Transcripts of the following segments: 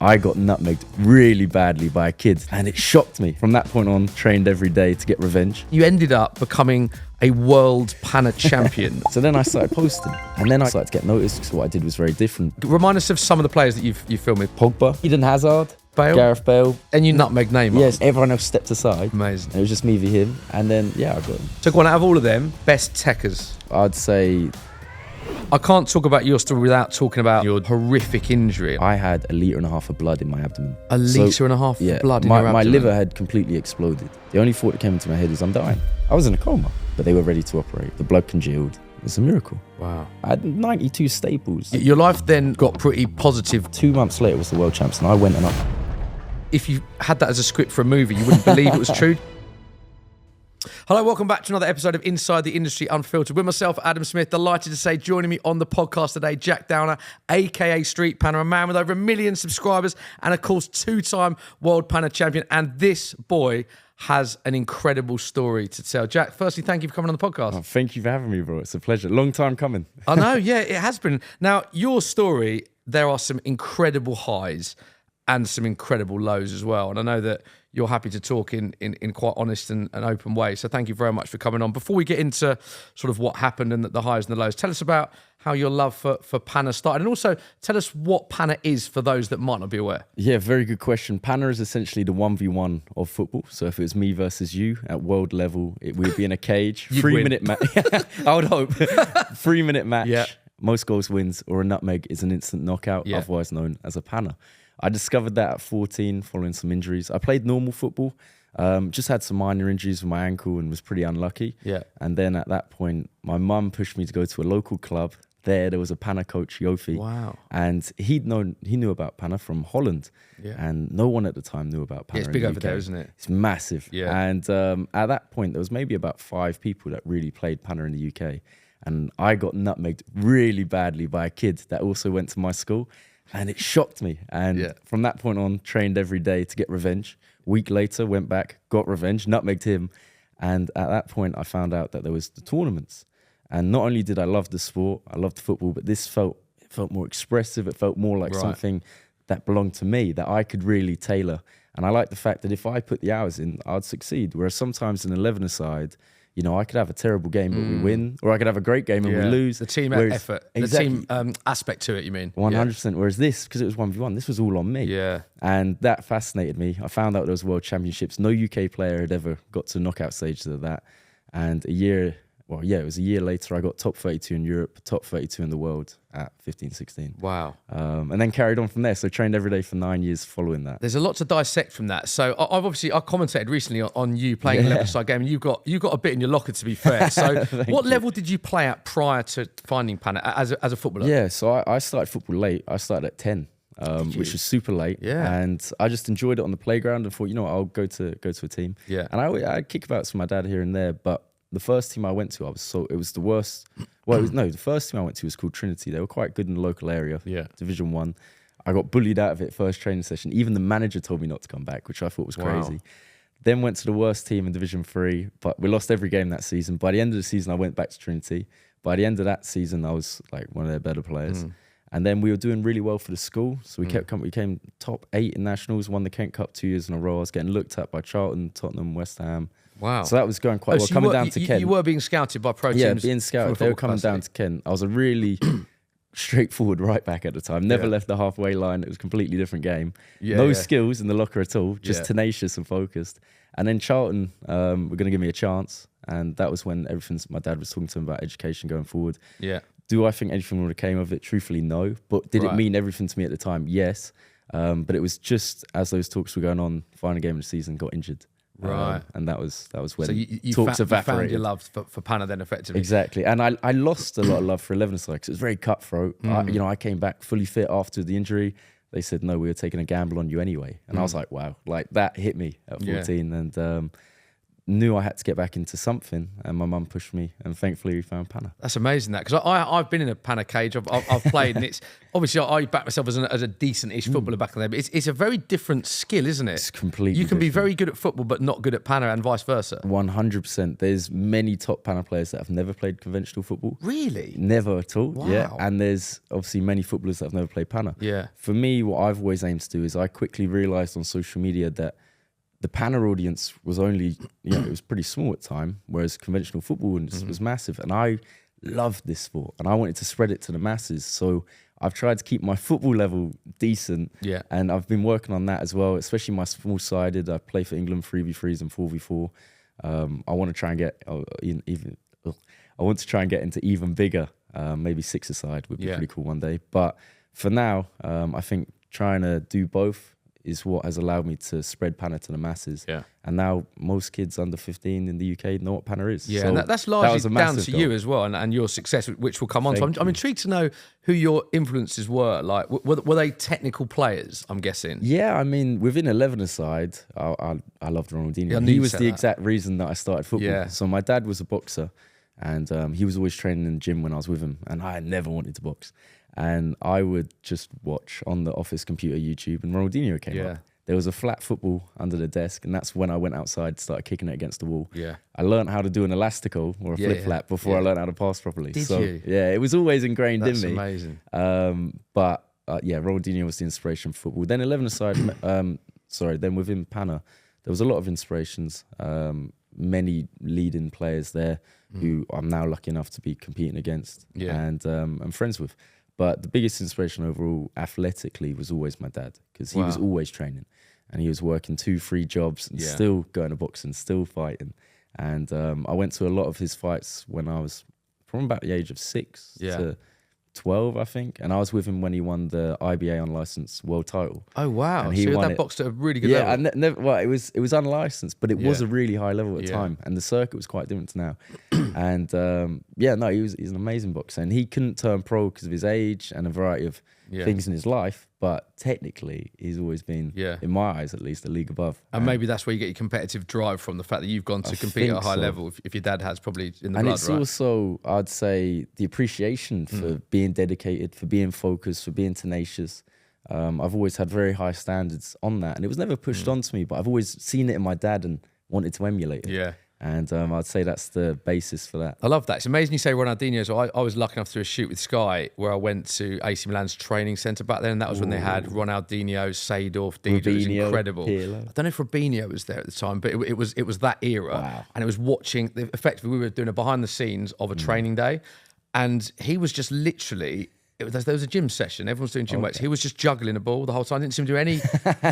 I got nutmegged really badly by a kid, and it shocked me. From that point on, trained every day to get revenge. You ended up becoming a World Panna champion. So then I started posting, and then I started to get noticed because what I did was very different. Remind us of some of the players that you filmed with. Pogba, Eden Hazard, Bale? Gareth Bale. And you nutmegged Neymar. Yes, everyone else stepped aside. Amazing. And it was just me v him, and then, yeah, I got him. So go on, out of all of them, best techers. I'd say I can't talk about your story without talking about your horrific injury. I had 1.5 litres of blood in my abdomen. A litre and a half of blood in your abdomen? My liver had completely exploded. The only thought that came into my head is I'm dying. I was in a coma, but they were ready to operate. The blood congealed. It's a miracle. Wow. I had 92 staples. Your life then got pretty positive. 2 months later was the world champs, and I went and I... If you had that as a script for a movie, you wouldn't believe it was true. Hello, welcome back to another episode of Inside the Industry Unfiltered. With myself, Adam Smith, delighted to say joining me on the podcast today, Jack Downer, aka Street Panna, a man with over 1 million subscribers and, of course, 2-time World Panna champion. And this boy has an incredible story to tell. Jack, firstly, thank you for coming on the podcast. Oh, thank you for having me, bro. It's a pleasure. Long time coming. I know, yeah, it has been. Now, your story, there are some incredible highs and some incredible lows as well. And I know that you're happy to talk in quite honest and open way. So thank you very much for coming on. Before we get into sort of what happened and the highs and the lows, tell us about how your love for Panna started. And also tell us what Panna is for those that might not be aware. Yeah, very good question. Panna is essentially the 1v1 of football. So if it was me versus you at world level, we'd be in a cage. 3-minute match. I would hope. 3-minute match. Yeah. Most goals wins, or a nutmeg is an instant knockout, otherwise known as a Panna. I discovered that at 14 following some injuries. I played normal football, just had some minor injuries with my ankle and was pretty unlucky. Yeah. And then at that point, my mum pushed me to go to a local club. There was a Panna coach, Yofi. Wow. And he knew about Panna from Holland. Yeah. And no one at the time knew about Panna. Yeah, it's big over there, isn't it? It's massive. Yeah. And at that point, there was maybe about 5 people that really played Panna in the UK. And I got nutmegged really badly by a kid that also went to my school. And it shocked me. And from that point on, trained every day to get revenge. Week later, went back, got revenge, nutmegged him. And at that point, I found out that there was the tournaments. And not only did I love the sport, I loved football, but this felt more expressive. It felt more like something that belonged to me, that I could really tailor. And I like the fact that if I put the hours in, I'd succeed. Whereas sometimes in 11-a-side, you know, I could have a terrible game, but we win, or I could have a great game and we lose. The team effort, exactly. The team aspect to it, you mean? 100%. Whereas this, because it was 1v1, this was all on me. Yeah. And that fascinated me. I found out there was World Championships. No UK player had ever got to knockout stages of that. And it was a year later, I got top 32 in Europe, top 32 in the world at 15, 16. Wow. And then carried on from there. So trained every day for 9 years following that. There's a lot to dissect from that. So I commentated recently on you playing an 11-a-side game, and you've got a bit in your locker, to be fair. So what level did you play at prior to finding Panna as a footballer? Yeah, so I started football late. I started at 10. Which was super late, and I just enjoyed it on the playground and thought, you know what, I'll go to a team. Yeah, and I'd kick about with my dad here and there, but the first team I went to, it was the worst. Well, the first team I went to was called Trinity. They were quite good in the local area, Division 1. I got bullied out of it first training session. Even the manager told me not to come back, which I thought was crazy. Then went to the worst team in Division 3, but we lost every game that season. By the end of the season, I went back to Trinity. By the end of that season, I was like one of their better players. And then we were doing really well for the school. So we came top 8 in nationals, won the Kent Cup 2 years in a row. I was getting looked at by Charlton, Tottenham, West Ham. Wow. So that was going quite well. So coming down to Kent. You were being scouted by pro teams? Yeah, being scouted. They were coming down to Kent. I was a really straightforward right back at the time. Never left the halfway line. It was a completely different game. No skills in the locker at all. Just tenacious and focused. And then Charlton were going to give me a chance. And that was when my dad was talking to him about education going forward. Yeah. Do I think anything would have came of it? Truthfully, no. But did it mean everything to me at the time? Yes. But it was just as those talks were going on, final game of the season, got injured. Right. And that was when you talks evaporated. You found your love for Panna then, effectively. Exactly. And I lost a lot of love for 11-a-side because it was very cutthroat. I came back fully fit after the injury. They said, no, we were taking a gamble on you anyway. And I was like, wow, like that hit me at 14. And knew I had to get back into something, and my mum pushed me, and thankfully we found Panna. That's amazing, that, because I've been in a Panna cage. I've played, and it's obviously I back myself as a decent-ish footballer back in there, but it's a very different skill, isn't it? It's completely You can be different. very good at football, but not good at Panna, and vice versa. 100%. There's many top Panna players that have never played conventional football. Really? Never at all. Wow. Yeah, and there's obviously many footballers that have never played Panna. Yeah. For me, what I've always aimed to do is I quickly realised on social media that the Panna audience was only, it was pretty small at the time, whereas conventional football was massive. And I loved this sport, and I wanted to spread it to the masses. So I've tried to keep my football level decent, and I've been working on that as well, especially my small-sided. I play for England 3v3s and 4v4. I want to try and get into even bigger, maybe six-a-side would be pretty cool one day. But for now, I think trying to do both is what has allowed me to spread Panna to the masses. Yeah. And now most kids under 15 in the UK know what Panna is. Yeah, so and that's largely down to goal. you as well, and your success, which will come on. So I'm intrigued to know who your influences were. Like, were they technical players, I'm guessing? Yeah, I mean, within 11-a-side, I loved Ronaldinho. Yeah, he was the exact reason that I started football. Yeah. So my dad was a boxer, and he was always training in the gym when I was with him, and I never wanted to box. And I would just watch on the office computer YouTube, and Ronaldinho came up. There was a flat football under the desk, and that's when I went outside, started kicking it against the wall. Yeah. I learned how to do an elastico or a flip flap before I learned how to pass properly. Did you? Yeah, it was always ingrained in me. That's amazing. But Ronaldinho was the inspiration for football. Then 11-a-side, then within Panna, there was a lot of inspirations. Many leading players there who I'm now lucky enough to be competing against and I'm friends with. But the biggest inspiration overall, athletically, was always my dad, because he was always training, and he was working 2-3 jobs and still going to boxing, still fighting. And I went to a lot of his fights when I was from about the age of 6 to 12, I think. And I was with him when he won the IBA unlicensed world title. Oh, wow. And so you had that boxed at a really good level. Yeah, it was unlicensed, but it was a really high level at the time. And the circuit was quite different to now. And he's an amazing boxer. And he couldn't turn pro because of his age and a variety of things in his life. But technically, he's always been, in my eyes at least, a league above. And maybe that's where you get your competitive drive from, the fact that you've gone to compete at a high level, if your dad has probably in the blood, it's also, I'd say, the appreciation for being dedicated, for being focused, for being tenacious. I've always had very high standards on that. And it was never pushed onto me, but I've always seen it in my dad and wanted to emulate it. Yeah. And I'd say that's the basis for that. I love that. It's amazing you say Ronaldinho. So I was lucky enough to do a shoot with Sky where I went to AC Milan's training centre back then. And that was when they had Ronaldinho, Seedorf, Dida. It was incredible. Pirlo. I don't know if Robinho was there at the time, but it was that era. Wow. And it was watching, effectively, we were doing a behind the sscenes of a training day. And he was just literally... There was a gym session. Everyone was doing gym weights. He was just juggling a ball the whole time. Didn't seem to do any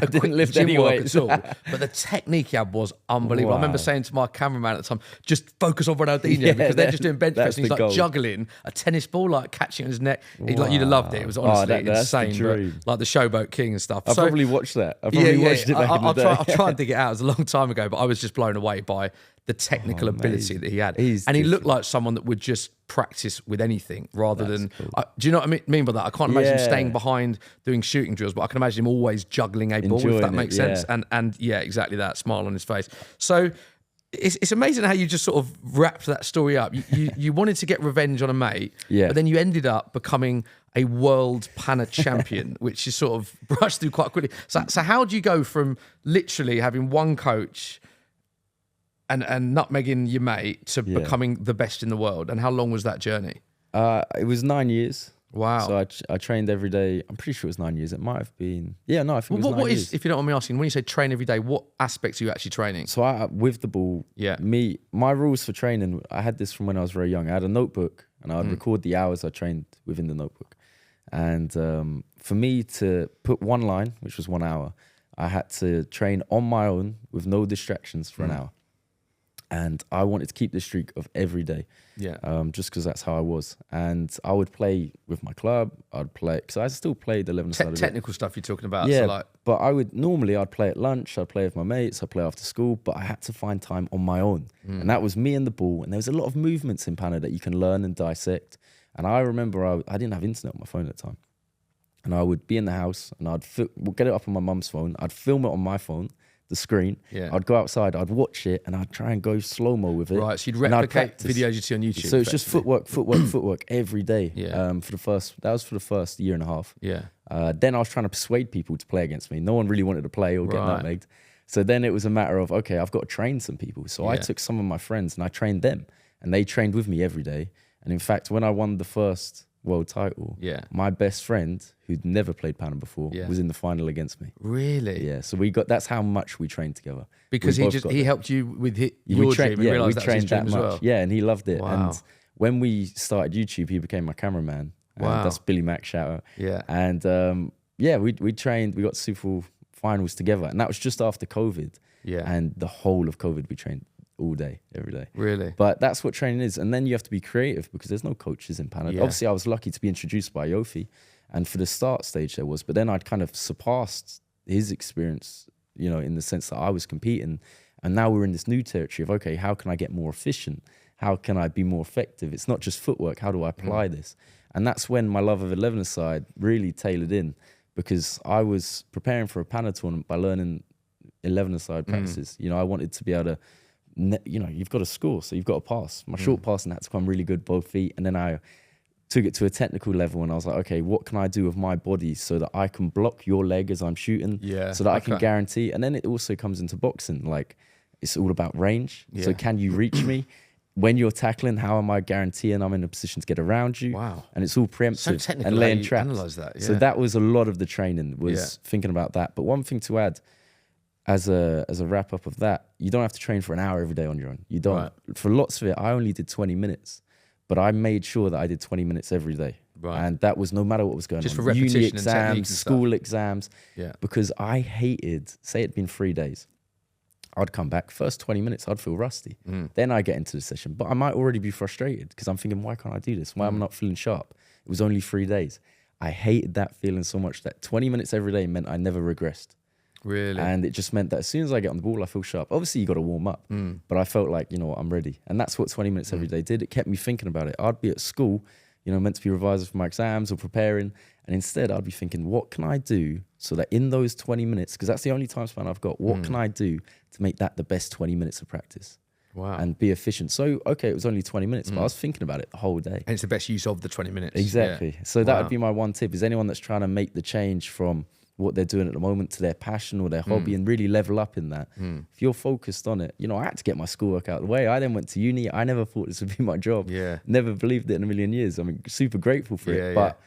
didn't lift gym any work weights at all. But the technique he had was unbelievable. Wow. I remember saying to my cameraman at the time, just focus on Ronaldinho because they're just doing bench press. And he's like juggling a tennis ball, like catching on his neck. He's like, you'd have loved it. It was honestly insane. But, like the Showboat King and stuff. I probably watched that. I probably watched it back in the day. I'll try and dig it out. It was a long time ago, but I was just blown away by the technical ability that he had. And he looked like someone that would just practice with anything rather than... Cool. Do you know what I mean by that? I can't imagine him staying behind doing shooting drills, but I can imagine him always juggling a ball, if that makes sense. And yeah, exactly that, smile on his face. So it's amazing how you just sort of wrapped that story up. You wanted to get revenge on a mate, but then you ended up becoming a World Panna Champion, which you sort of brushed through quite quickly. So how do you go from literally having one coach and nutmegging your mate to becoming the best in the world? And how long was that journey? It was 9 years. Wow. So I trained every day. I'm pretty sure it was 9 years. It might have been. Yeah, no, I think it was 9 what years. is, if you don't mind me asking, when you say train every day, what aspects are you actually training? So with the ball, my rules for training, I had this from when I was very young. I had a notebook and I would record the hours I trained within the notebook. And for me to put one line, which was 1 hour, I had to train on my own with no distractions for an hour. And I wanted to keep the streak of every day, just because that's how I was. And I would play with my club. I'd play, because I still played 11-a-side. Technical stuff you're talking about. Yeah, so like... but I'd play at lunch, I'd play with my mates, I'd play after school, but I had to find time on my own. And that was me and the ball. And there was a lot of movements in Panna that you can learn and dissect. And I remember I didn't have internet on my phone at the time. And I would be in the house and I'd get it up on my mum's phone. I'd film it on my phone, the screen. Yeah. I'd go outside, I'd watch it, and I'd try and go slow-mo with it. Right, so you'd replicate videos you see on YouTube. So it's just footwork every day. Yeah. That was for the first year and a half. Yeah. Then I was trying to persuade people to play against me. No one really wanted to play or get nutmegged. So then it was a matter of, okay, I've got to train some people. So I took some of my friends and I trained them, and they trained with me every day. And in fact, when I won the first world title, my best friend, who'd never played Panna before, was in the final against me. Really? Yeah. So that's how much we trained together. Because he helped you with your dream and realised that was his dream as well. Yeah, and he loved it. Wow. And when we started YouTube, he became my cameraman. Wow. That's Billy Mac, shout out. Yeah. And we trained, we got Super Bowl finals together. And that was just after COVID. Yeah. And the whole of COVID, we trained all day, every day. Really? But that's what training is. And then you have to be creative because there's no coaches in Panna. Yeah. Obviously, I was lucky to be introduced by Yofi. And for the start stage there was. But then I'd kind of surpassed his experience, in the sense that I was competing. And now we're in this new territory of, okay, how can I get more efficient? How can I be more effective? It's not just footwork. How do I apply this? And that's when my love of 11-a-side really tailored in, because I was preparing for a Panna tournament by learning 11-a-side practices. I wanted to be able to, you've got to score, so you've got to pass. My short passing had to come really good, both feet. And then I took it to a technical level and I was like, okay, what can I do with my body so that I can block your leg as I'm shooting, so that I can guarantee. And then it also comes into boxing. Like, it's all about range. So can you reach me? When you're tackling, how am I guaranteeing I'm in a position to get around you? Wow. And it's all preemptive and laying traps. Analyze that, yeah. So that was a lot of the training, was thinking about that. But one thing to add, as a wrap up of that, you don't have to train for an hour every day on your own. You don't. Right. For lots of it, I only did 20 minutes, but I made sure that I did 20 minutes every day. Right. And that was no matter what was going on. Just for repetition, uni exams, and school exams. Yeah. Because I hated, say it'd been 3 days, I'd come back, first 20 minutes, I'd feel rusty. Then I get into the session, but I might already be frustrated because I'm thinking, why can't I do this? Why am I not feeling sharp? It was only 3 days. I hated that feeling so much that 20 minutes every day meant I never regressed. Really? And it just meant that as soon as I get on the ball, I feel sharp. Obviously, you got to warm up, but I felt like, I'm ready. And that's what 20 minutes every day did. It kept me thinking about it. I'd be at school, meant to be revising for my exams or preparing. And instead, I'd be thinking, what can I do so that in those 20 minutes, because that's the only time span I've got, what can I do to make that the best 20 minutes of practice? Wow. And be efficient. So, okay, it was only 20 minutes, but I was thinking about it the whole day. And it's the best use of the 20 minutes. Exactly. Yeah. So that would be my one tip, is anyone that's trying to make the change from what they're doing at the moment to their passion or their hobby and really level up in that. If you're focused on it, I had to get my schoolwork out of the way. I then went to uni. I never thought this would be my job. Yeah. Never believed it in a million years. I mean, super grateful for it. But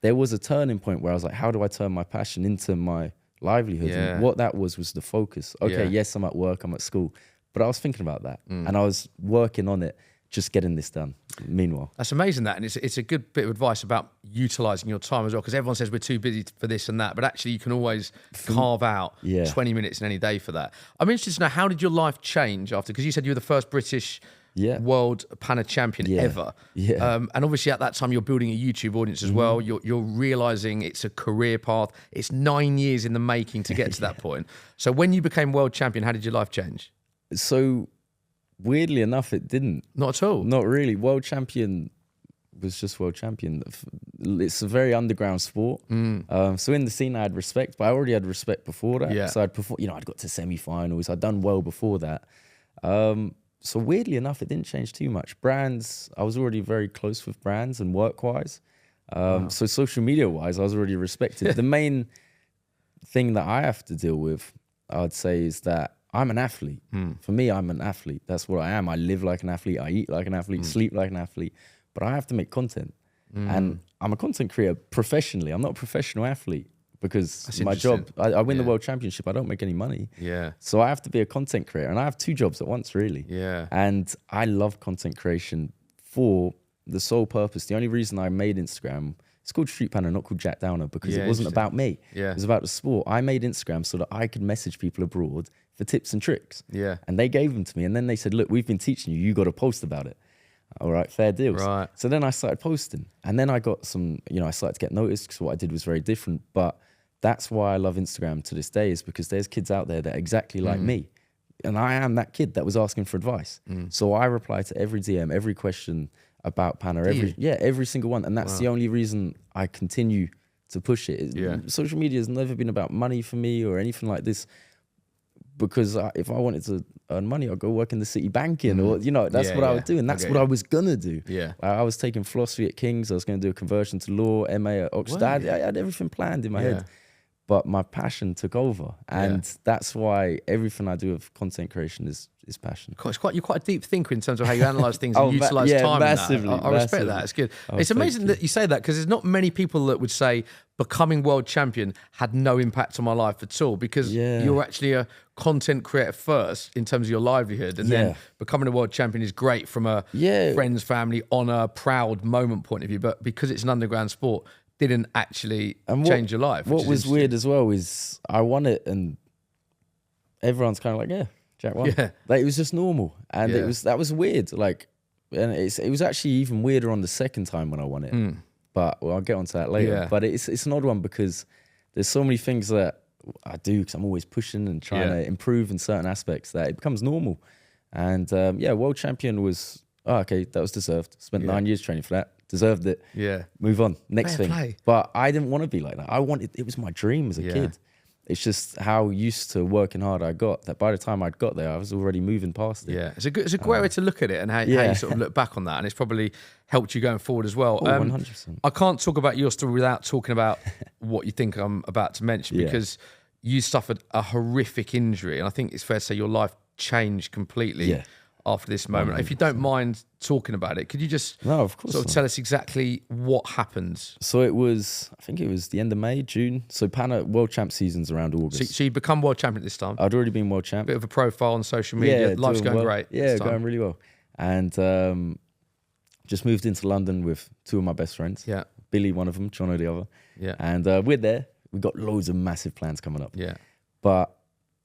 there was a turning point where I was like, how do I turn my passion into my livelihood? Yeah. And what that was the focus. Okay, yes, I'm at work, I'm at school, but I was thinking about that and I was working on it, just getting this done. Meanwhile, that's amazing. That, and it's a good bit of advice about utilizing your time as well, because everyone says we're too busy for this and that, but actually you can always carve out 20 minutes in any day for that. I'm interested to know, how did your life change after? Because you said you were the first British World Panna champion ever. Yeah. And obviously at that time you're building a YouTube audience as well. You're realizing it's a career path. It's 9 years in the making to get to that point. So when you became world champion, how did your life change? So weirdly enough, it didn't. Not at all? Not really. World champion was just world champion. It's a very underground sport. So in the scene I had respect, but I already had respect before that. Yeah. So I'd got to semi-finals. I'd done well before that. So weirdly enough, it didn't change too much. Brands, I was already very close with brands and work-wise. So social media-wise, I was already respected. The main thing that I have to deal with, I would say, is that I'm an athlete. For me, I'm an athlete. That's what I am. I live like an athlete. I eat like an athlete, sleep like an athlete. But I have to make content. And I'm a content creator professionally. I'm not a professional athlete because my job, I win the world championship. I don't make any money. Yeah. So I have to be a content creator. And I have 2 jobs at once, really. Yeah. And I love content creation for the sole purpose. The only reason I made Instagram, it's called Street Panna, not called Jack Downer, because it wasn't about me. Yeah. It was about the sport. I made Instagram so that I could message people abroad for tips and tricks. Yeah. And they gave them to me. And then they said, look, we've been teaching you, you got to post about it. All right, fair deals. Right. So then I started posting. And then I got some, I started to get noticed because what I did was very different. But that's why I love Instagram to this day, is because there's kids out there that are exactly like me. And I am that kid that was asking for advice. So I reply to every DM, every question about Panna, every single one. And that's the only reason I continue to push it. Social media has never been about money for me or anything like this. because if I wanted to earn money, I'd go work in the city banking, or that's what I would do, and that's what I was gonna do. Yeah, I was taking philosophy at King's. I was going to do a conversion to law, MA at Oxford. I had everything planned in my head, but my passion took over, and that's why everything I do of content creation is passion. You're quite a deep thinker in terms of how you analyse things and utilise time. Massively, I respect that. It's good. It's amazing that you say that, because there's not many people that would say becoming world champion had no impact on my life at all, because you're actually a content creator first in terms of your livelihood, and then becoming a world champion is great from a friends, family, honour, proud moment point of view, but because it's an underground sport, didn't actually change your life. What was weird as well is I won it, and everyone's kind of like, Jack won. Yeah. Like, it was just normal, and that was weird. Like, and it was actually even weirder on the second time when I won it. But I'll get onto that later. But it's an odd one, because there's so many things that I do, because I'm always pushing and trying to improve in certain aspects, that it becomes normal. And world champion was that was deserved. Spent 9 years training for that. Deserved it. Yeah. Move on. Next thing. Play. But I didn't want to be like that. It was my dream as a kid. It's just how used to working hard I got, that by the time I'd got there, I was already moving past it. Yeah, it's a great way to look at it, and how you sort of look back on that, and it's probably helped you going forward as well. 100%. I can't talk about your story without talking about what you think I'm about to mention, because you suffered a horrific injury, and I think it's fair to say your life changed completely after this moment. 100%. If you don't mind talking about it, could you just sort of tell us exactly what happened? So I think it was the end of May, June. So Panna World Champ season's around August. So you become world champion this time? I'd already been world champ. Bit of a profile on social media. Life's going great. Yeah, going really well. And just moved into London with two of my best friends. Yeah. Billy, one of them, Jono, the other. Yeah. And we're there. We've got loads of massive plans coming up. Yeah. But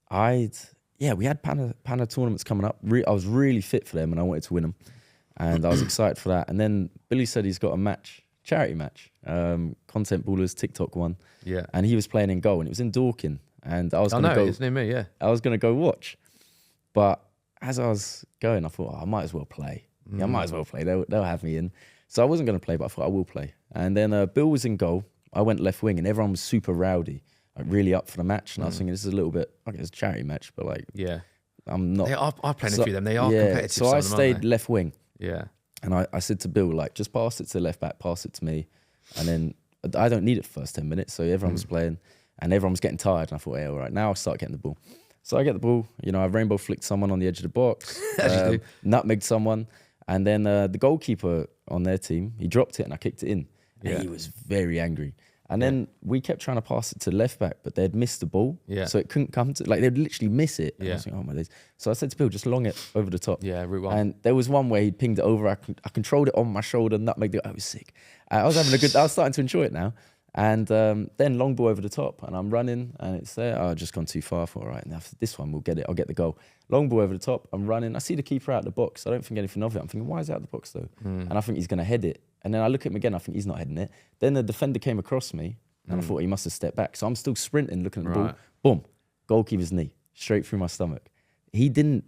we had Panna tournaments coming up. I was really fit for them, and I wanted to win them. And I was excited for that. And then Billy said he's got a charity match, Content Ballers TikTok one. Yeah. And he was playing in goal, and it was in Dorking. And I was going to go. It's near me, yeah. I was going to go watch. But as I was going, I thought, I might as well play. Yeah, I might as well play. They'll have me in. So I wasn't going to play, but I thought I will play. And then Bill was in goal. I went left wing, and everyone was super rowdy, like really up for the match. And I was thinking, this is a little bit, it's a charity match, but like, I'm not. I played a few of them. They are competitive. So I stayed left wing. Yeah. And I said to Bill, like, just pass it to the left back, pass it to me. And then I don't need it for the first 10 minutes. So everyone was playing, and everyone was getting tired. And I thought, all right, now I'll start getting the ball. So I get the ball, I rainbow flicked someone on the edge of the box, nutmegged someone. And then the goalkeeper on their team, he dropped it, and I kicked it in. And he was very angry. And then we kept trying to pass it to the left back, but they'd missed the ball. Yeah. So it couldn't come to, like, they'd literally miss it. And I was like, oh my days. So I said to Bill, just long it over the top. Yeah, route one. And there was one where he pinged it over. I controlled it on my shoulder, nutmegged it. I was sick. I was starting to enjoy it now. And then long ball over the top, and I'm running, and it's there. I've just gone too far. I thought, all right, now for this one, we'll get it. I'll get the goal. Long ball over the top, I'm running. I see the keeper out the box. I don't think anything of it. I'm thinking, why is he out the box though? And I think he's going to head it. And then I look at him again. I think he's not heading it. Then the defender came across me, and I thought he must have stepped back. So I'm still sprinting, looking at the ball. Boom, goalkeeper's knee, straight through my stomach. He didn't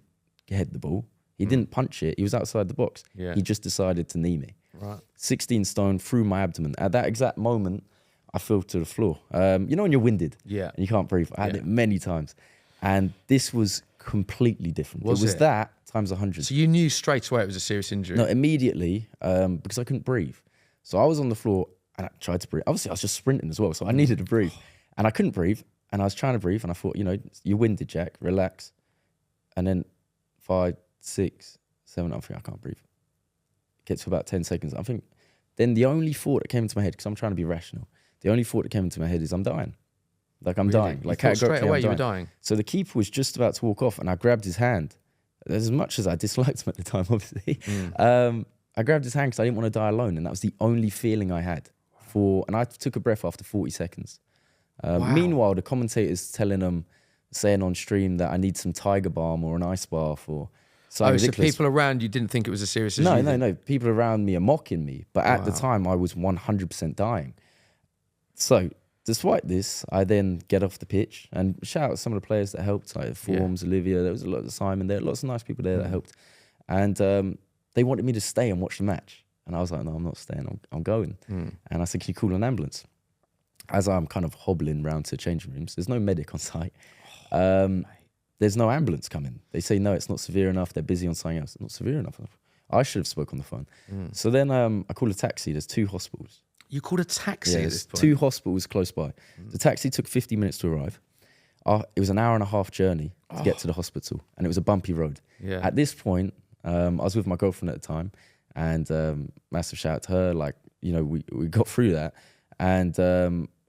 head the ball. He didn't punch it. He was outside the box. Yeah. He just decided to knee me. Right. 16 stone through my abdomen. At that exact moment, I fell to the floor. When you're winded and you can't breathe. I had it many times. And this was completely different. It was that times 100. So you knew straight away it was a serious injury? No, immediately, because I couldn't breathe. So I was on the floor, and I tried to breathe. Obviously, I was just sprinting as well, so I needed to breathe. And I couldn't breathe, and I was trying to breathe, and I thought, you're winded, Jack, relax. And then 5, 6, 7, I'm thinking, I can't breathe. Gets to about 10 seconds. I think then the only thought that came into my head, because I'm trying to be rational, the only thought that came into my head is I'm dying. Like, I'm dying. Like, straight away you were dying? So the keeper was just about to walk off, and I grabbed his hand. As much as I disliked him at the time, obviously, I grabbed his hand because I didn't want to die alone, and that was the only feeling I had. And I took a breath after 40 seconds. Meanwhile, the commentator's saying on stream that I need some tiger balm or an ice bath or something ridiculous. So people around you didn't think it was a serious issue? No. People around me are mocking me. But at the time, I was 100% dying. So despite this, I then get off the pitch and shout out some of the players that helped, like Forms, Olivia, there was a lot of Simon there, lots of nice people there that helped. And they wanted me to stay and watch the match. And I was like, no, I'm not staying, I'm going. And I said, can you call an ambulance? As I'm kind of hobbling round to changing rooms, there's no medic on site. there's no ambulance coming. They say, no, it's not severe enough. They're busy on something else. Not severe enough. I should have spoke on the phone. So then I called a taxi. There's 2 hospitals. You called a taxi at this point? 2 hospitals close by. The taxi took 50 minutes to arrive. It was an hour and a half journey to get to the hospital, and it was a bumpy road. Yeah. At this point, I was with my girlfriend at the time, and massive shout out to her. Like, you know, we got through that, and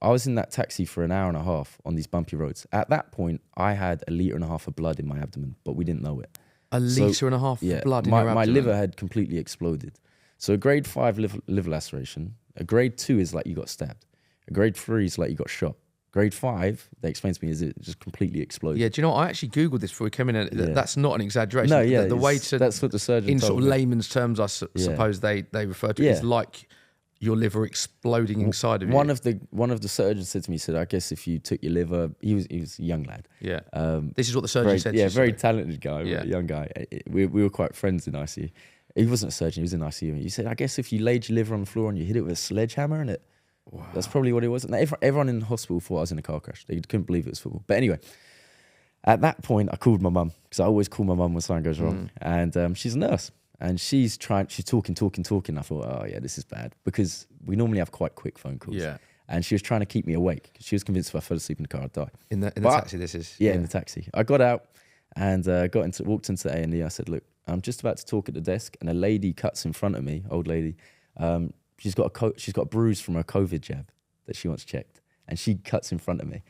I was in that taxi for an hour and a half on these bumpy roads. At that point, I had 1.5 liters of blood in my abdomen, but we didn't know it. 1.5 liters of blood in your abdomen? My liver had completely exploded. So a grade 5 liver laceration. A grade 2 is like you got stabbed. A grade 3 is like you got shot. Grade 5, they explained to me, is it just completely exploded. Yeah, do you know what? I actually Googled this before we came in. That's not an exaggeration. No, yeah. The way to... That's what the surgeon in told sort of me. layman's terms, I suppose they refer to it as like your liver exploding inside of you. One of the surgeons said to me, he said, I guess if you took your liver... He was a young lad. Yeah. This is what the surgeon said to you. Yeah, very talented guy, young guy. We were quite friends in ICU. He wasn't a surgeon, he was in ICU. He said, I guess if you laid your liver on the floor and you hit it with a sledgehammer and that's probably what it was. And everyone in the hospital thought I was in a car crash. They couldn't believe it was football. But anyway, at that point, I called my mum, because I always call my mum when something goes wrong. And she's a nurse. And she's talking. I thought, oh yeah, this is bad. Because we normally have quite quick phone calls. Yeah. And she was trying to keep me awake, because she was convinced if I fell asleep in the car, I'd die. In the taxi, this is? Yeah, in the taxi. I got out and walked into A&E. I said, look, I'm just about to talk at the desk, and a lady cuts in front of me, old lady. She's got a bruise from her COVID jab that she wants checked, and she cuts in front of me.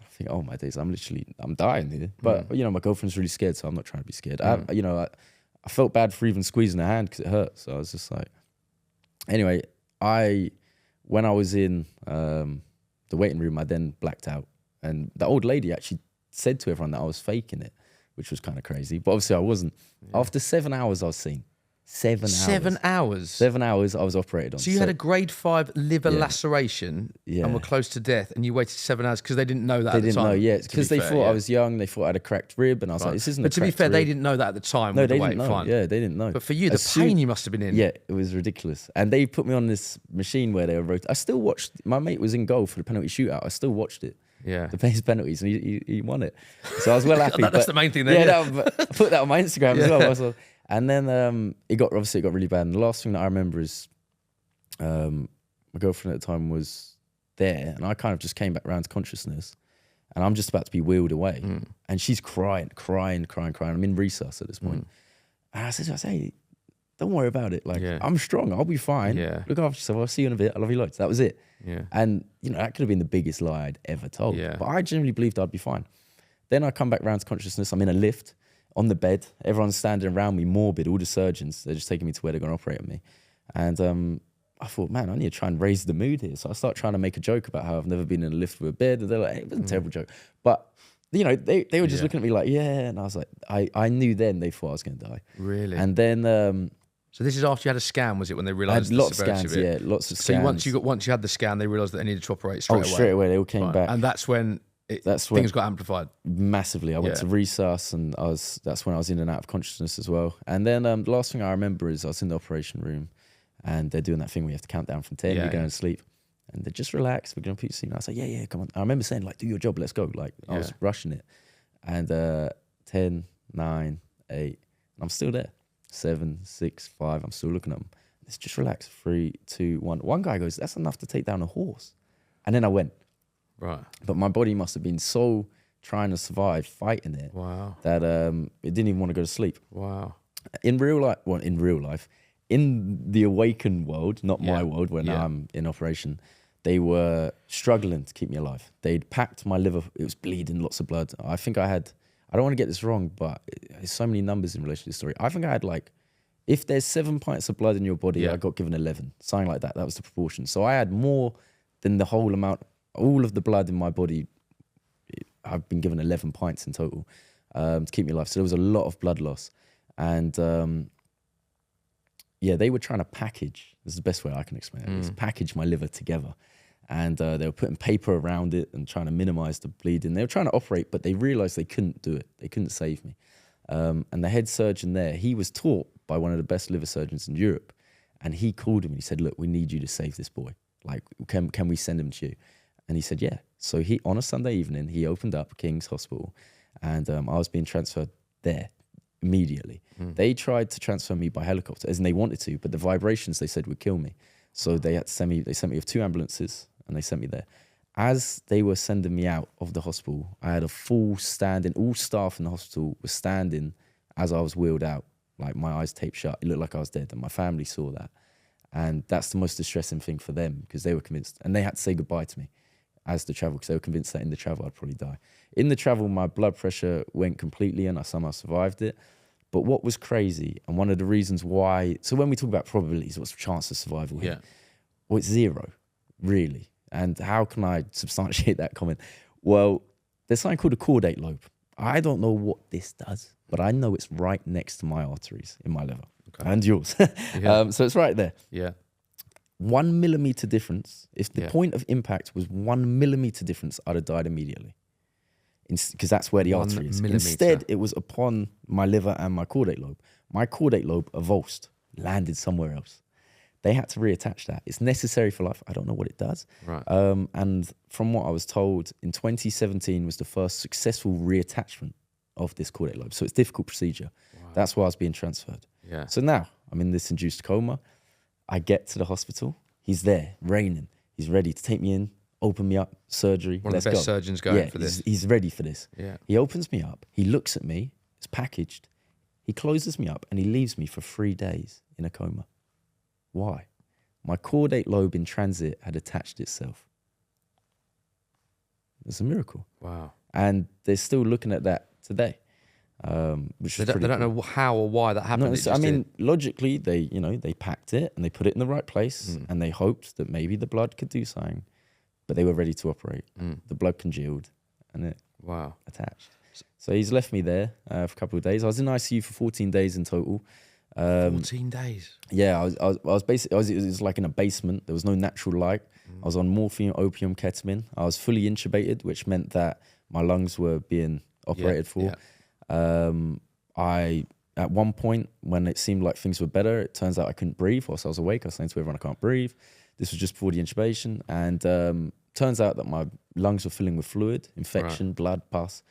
I think, oh my days, I'm dying here. But you know, my girlfriend's really scared, so I'm not trying to be scared. I felt bad for even squeezing her hand because it hurt. So I was just like, anyway, when I was in the waiting room, I then blacked out, and the old lady actually said to everyone that I was faking it, which was kind of crazy. But obviously I wasn't. Yeah. After 7 hours, I was seen. 7 hours. 7 hours? 7 hours I was operated on. So you had a grade 5 liver laceration and were close to death, and you waited 7 hours because they didn't know that at the time? They didn't know, because they thought I was young. They thought I had a cracked rib, and I was like, this isn't a cracked rib. But to be fair, they didn't know that at the time. No, they didn't know. Fine. Yeah, they didn't know. But for you, the pain you must have been in. Yeah, it was ridiculous. And they put me on this machine where they were rotating. I still watched, my mate was in goal for the penalty shootout. I still watched it. Yeah, the base penalties, and he won it. So I was well happy. That's the main thing there. I put that on my Instagram as well. And then it got really bad. And the last thing that I remember is my girlfriend at the time was there, and I kind of just came back around to consciousness, and I'm just about to be wheeled away, and she's crying. I'm in resus at this point, and I said, hey, don't worry about it. Like, I'm strong. I'll be fine. Yeah. Look after yourself. I'll see you in a bit. I love you loads. That was it. Yeah. And, you know, that could have been the biggest lie I'd ever told. Yeah. But I genuinely believed I'd be fine. Then I come back round to consciousness. I'm in a lift on the bed. Everyone's standing around me, morbid, all the surgeons. They're just taking me to where they're going to operate on me. And I thought, man, I need to try and raise the mood here. So I start trying to make a joke about how I've never been in a lift with a bed. And they're like, hey, it was a terrible joke. But, you know, they were just looking at me like, yeah. And I was like, I knew then they thought I was going to die. Really? And then... so this is after you had a scan, was it, when they realised the lots severity of of it? Yeah, lots of scans. So once you had the scan, they realised that they needed to operate straight away? Straight away. They all came back. And that's when things got amplified? Massively. I went to resus, and that's when I was in and out of consciousness as well. And then the last thing I remember is I was in the operation room, and they're doing that thing where you have to count down from 10, you're going to sleep. And they're just relax, we're going to put you to sleep. And I was like, yeah, come on. I remember saying, like, do your job, let's go. Like, I was rushing it. And 10, 9, 8, and I'm still there. 7, 6, 5. I'm still looking at them. Let's just relax. 3, 2, 1. One guy goes, that's enough to take down a horse. And then I went. Right. But my body must have been so trying to survive, fighting it. Wow. That it didn't even want to go to sleep. Wow. In real life, in the awakened world, not my world where now I'm in operation, they were struggling to keep me alive. They'd packed my liver. It was bleeding, lots of blood. I think I don't want to get this wrong, but there's so many numbers in relation to this story. I think I had, like, if there's 7 pints of blood in your body, I got given 11, something like that. That was the proportion. So I had more than the whole amount, all of the blood in my body. I've been given 11 pints in total to keep me alive. So there was a lot of blood loss. And they were trying to package, this is the best way I can explain it, is package my liver together. And they were putting paper around it and trying to minimize the bleeding. They were trying to operate, but they realized they couldn't do it. They couldn't save me. And the head surgeon there, he was taught by one of the best liver surgeons in Europe. And he called him and he said, look, we need you to save this boy. Like, can we send him to you? And he said, yeah. So on a Sunday evening, he opened up King's Hospital and I was being transferred there immediately. They tried to transfer me by helicopter, as in they wanted to, but the vibrations they said would kill me. So they had to send me. They sent me with 2 ambulances, and they sent me there. As they were sending me out of the hospital, I had a full standing. All staff in the hospital were standing as I was wheeled out, like my eyes taped shut. It looked like I was dead, and my family saw that. And that's the most distressing thing for them, because they were convinced, and they had to say goodbye to me as the travel, because they were convinced that in the travel I'd probably die. In the travel, my blood pressure went completely, and I somehow survived it. But what was crazy, and one of the reasons why, so when we talk about probabilities, what's the chance of survival here? Well, it's 0, really. And how can I substantiate that comment? Well, there's something called a caudate lobe. I don't know what this does, but I know it's right next to my arteries in my liver and yours. So it's right there. 1 millimeter difference. If the point of impact was 1 millimeter difference, I'd have died immediately, because that's where the artery is. Instead, it was upon my liver and my caudate lobe. My caudate lobe avulsed, landed somewhere else. They had to reattach that. It's necessary for life. I don't know what it does. Right. And from what I was told, in 2017 was the first successful reattachment of this caudate lobe. So it's a difficult procedure. Wow. That's why I was being transferred. So now I'm in this induced coma. I get to the hospital. He's there, raining. He's ready to take me in, open me up, surgery. One of the best surgeons going for this. He's ready for this. He opens me up. He looks at me. It's packaged. He closes me up, and he leaves me for 3 days in a coma. Why? My caudate lobe in transit had attached itself. It's a miracle. Wow. And they're still looking at that today. Which they don't know how or why that happened. No, I mean, logically, they packed it and they put it in the right place, and they hoped that maybe the blood could do something, but they were ready to operate. The blood congealed, and it attached. So he's left me there for a couple of days. I was in ICU for 14 days in total. 14 days. Yeah, I was basically, it was like in a basement. There was no natural light. I was on morphine, opium, ketamine. I was fully intubated, which meant that my lungs were being operated for. At one point, when it seemed like things were better, it turns out I couldn't breathe whilst I was awake. I was saying to everyone I can't breathe. This was just before the intubation. And turns out that my lungs were filling with fluid, infection, blood, pus.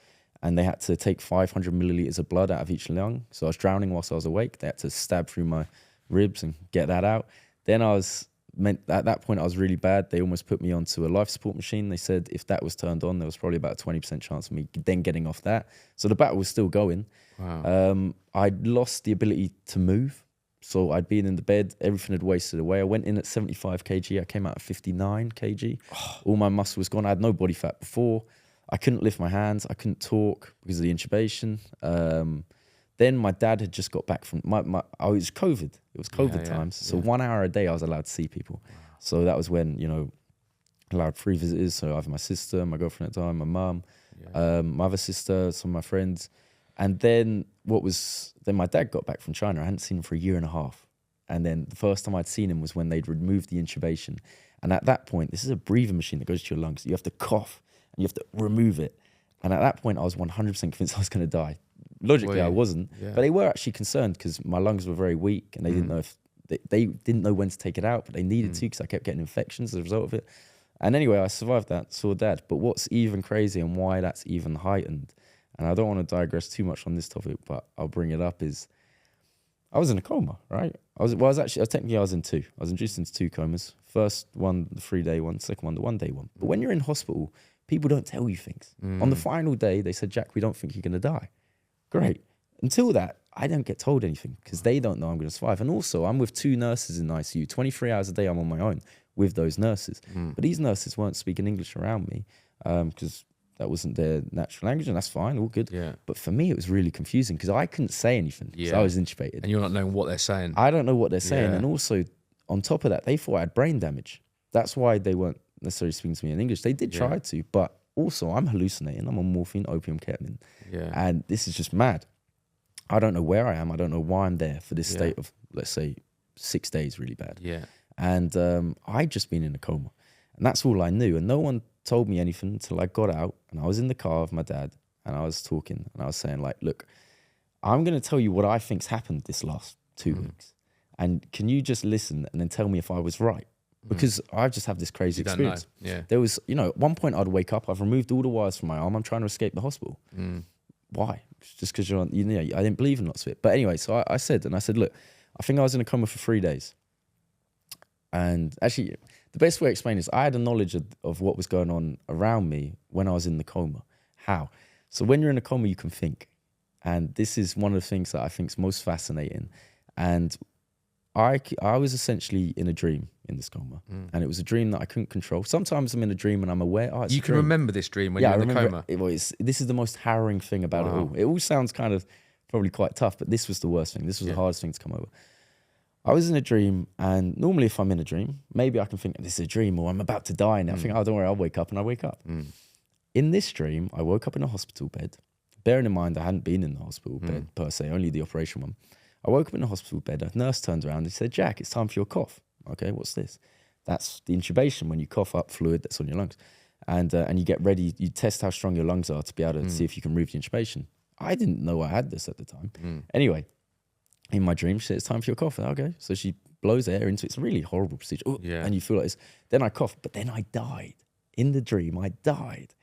And they had to take 500 milliliters of blood out of each lung. So I was drowning whilst I was awake. They had to stab through my ribs and get that out. Then at that point, I was really bad. They almost put me onto a life support machine. They said if that was turned on, there was probably about a 20% chance of me then getting off that. So the battle was still going. Wow. I'd lost the ability to move. So I'd been in the bed. Everything had wasted away. I went in at 75 kg. I came out at 59 kg. All my muscle was gone. I had no body fat before. I couldn't lift my hands. I couldn't talk because of the intubation. Then my dad had just got back from it was COVID. It was COVID times. So 1 hour a day I was allowed to see people. Wow. So that was when, allowed 3 visitors. So either my sister, my girlfriend at the time, my mum, my other sister, some of my friends. And then then my dad got back from China. I hadn't seen him for 1.5 years. And then the first time I'd seen him was when they'd removed the intubation. And at that point, this is a breathing machine that goes to your lungs. You have to cough. And you have to remove it. And at that point, I was 100% convinced I was going to die. Logically, I wasn't. But they were actually concerned because my lungs were very weak, and they didn't know if they didn't know when to take it out, but they needed to because I kept getting infections as a result of it. And anyway, I survived that, saw Dad. But what's even crazy and why that's even heightened, and I don't want to digress too much on this topic, but I'll bring it up, is I was in a coma, right? I was in 2. I was induced into 2 comas. First one, the 3-day one. Second one, the 1-day one. But when you're in hospital, people don't tell you things. On the final day, they said, Jack, we don't think you're going to die. Great. Until that, I don't get told anything because they don't know I'm going to survive. And also, I'm with 2 nurses in ICU. 23 hours a day, I'm on my own with those nurses. But these nurses weren't speaking English around me because that wasn't their natural language, and that's fine, all good. But for me, it was really confusing because I couldn't say anything because I was intubated. And you're not knowing what they're saying. I don't know what they're saying. And also, on top of that, they thought I had brain damage. That's why they weren't necessarily speaking to me in English. They did try to, but also I'm hallucinating. I'm on morphine, opium, ketamine. And this is just mad. I don't know where I am. I don't know why I'm there for this state of, let's say, 6 days really bad. And I'd just been in a coma. And that's all I knew. And no one told me anything until I got out and I was in the car with my dad and I was talking and I was saying, like, look, I'm going to tell you what I think's happened this last 2 weeks. And can you just listen and then tell me if I was right? Because I just have this crazy experience. There was, at one point I'd wake up, I've removed all the wires from my arm, I'm trying to escape the hospital. why? Just because you're on, you know, I didn't believe in lots of it. But anyway, so I said, look, I think I was in a coma for 3 days. And actually, the best way to explain this, I had a knowledge of what was going on around me when I was in the coma. How? So when you're in a coma, you can think. And this is one of the things that I think is most fascinating. And I was essentially in a dream in this coma. And it was a dream that I couldn't control. Sometimes I'm in a dream and I'm aware, it's you a can dream. remember this dream when you're in the coma? This is the most harrowing thing about it all. It all sounds kind of probably quite tough, but this was the worst thing. This was the hardest thing to come over. I was in a dream, and normally if I'm in a dream, maybe I can think, this is a dream, or I'm about to die, and I think, don't worry, I'll wake up, and I wake up. In this dream, I woke up in a hospital bed. Bearing in mind, I hadn't been in the hospital bed per se, only the operation one. I woke up in a hospital bed. A nurse turned around and said, Jack, it's time for your cough. Okay, what's this? That's the intubation, when you cough up fluid that's on your lungs. And you get ready, you test how strong your lungs are to be able to see if you can remove the intubation. I didn't know I had this at the time. Anyway, in my dream, she said, it's time for your cough. Okay. So she blows air into it. It's a really horrible procedure. And you feel like this. Then I coughed, but then I died. In the dream, I died.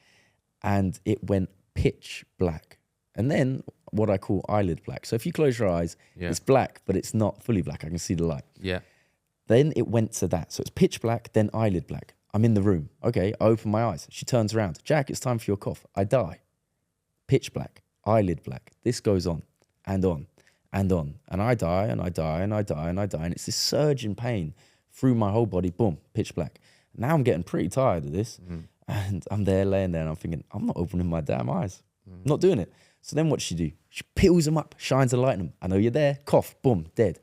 And it went pitch black. And then what I call eyelid black. So if you close your eyes, it's black, but it's not fully black. I can see the light. Yeah. Then it went to that. So it's pitch black, then eyelid black. I'm in the room. Okay, I open my eyes. She turns around. Jack, it's time for your cough. I die. Pitch black, eyelid black. This goes on and on and on. And I die and I die and I die and I die. And it's this surge in pain through my whole body. Boom, pitch black. Now I'm getting pretty tired of this. And I'm there laying there and I'm thinking, I'm not opening my damn eyes. I'm not doing it. So then what does she do? She peels them up, shines a light on them. I know you're there. Cough, boom, dead.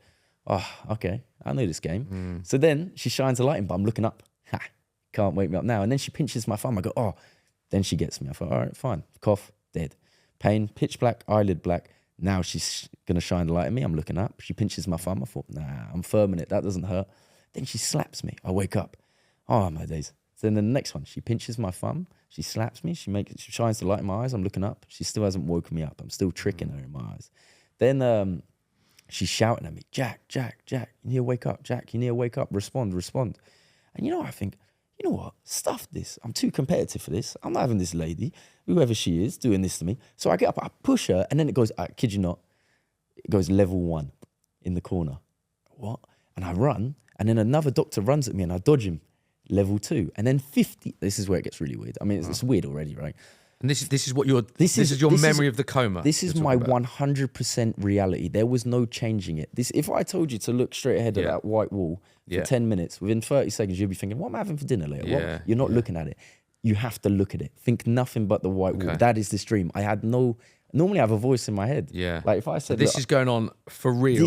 Oh, okay. I know this game. So then she shines a light in, but I'm looking up. Ha, can't wake me up now. And then she pinches my thumb. I go, oh. Then she gets me. I thought, all right, fine. Cough, dead. Pain, pitch black, eyelid black. Now she's going to shine the light at me. I'm looking up. She pinches my thumb. I thought, nah, I'm firm in it. That doesn't hurt. Then she slaps me. I wake up. Oh, my days. So then the next one, she pinches my thumb. She slaps me. She shines the light in my eyes. I'm looking up. She still hasn't woken me up. I'm still tricking her in my eyes. Then she's shouting at me, Jack, Jack, Jack, you need to wake up. Jack, you need to wake up. Respond, respond. And you know, I think, you know what? Stuff this. I'm too competitive for this. I'm not having this lady, whoever she is, doing this to me. So I get up, I push her, and then it goes, I kid you not, it goes level 1 in the corner. What? And I run, and then another doctor runs at me, and I dodge him. Level 2. And then 50. This is where it gets really weird. I mean, it's weird already, right? And this is what your this is your memory of the coma. This is my 100% reality. There was no changing it. If I told you to look straight ahead of that white wall for 10 minutes, within 30 seconds, you'll be thinking, what am I having for dinner later? What? You're not looking at it. You have to look at it. Think nothing but the white wall. That is this dream. I had no... Normally I have a voice in my head. Yeah. Like if I said... So this is going on for real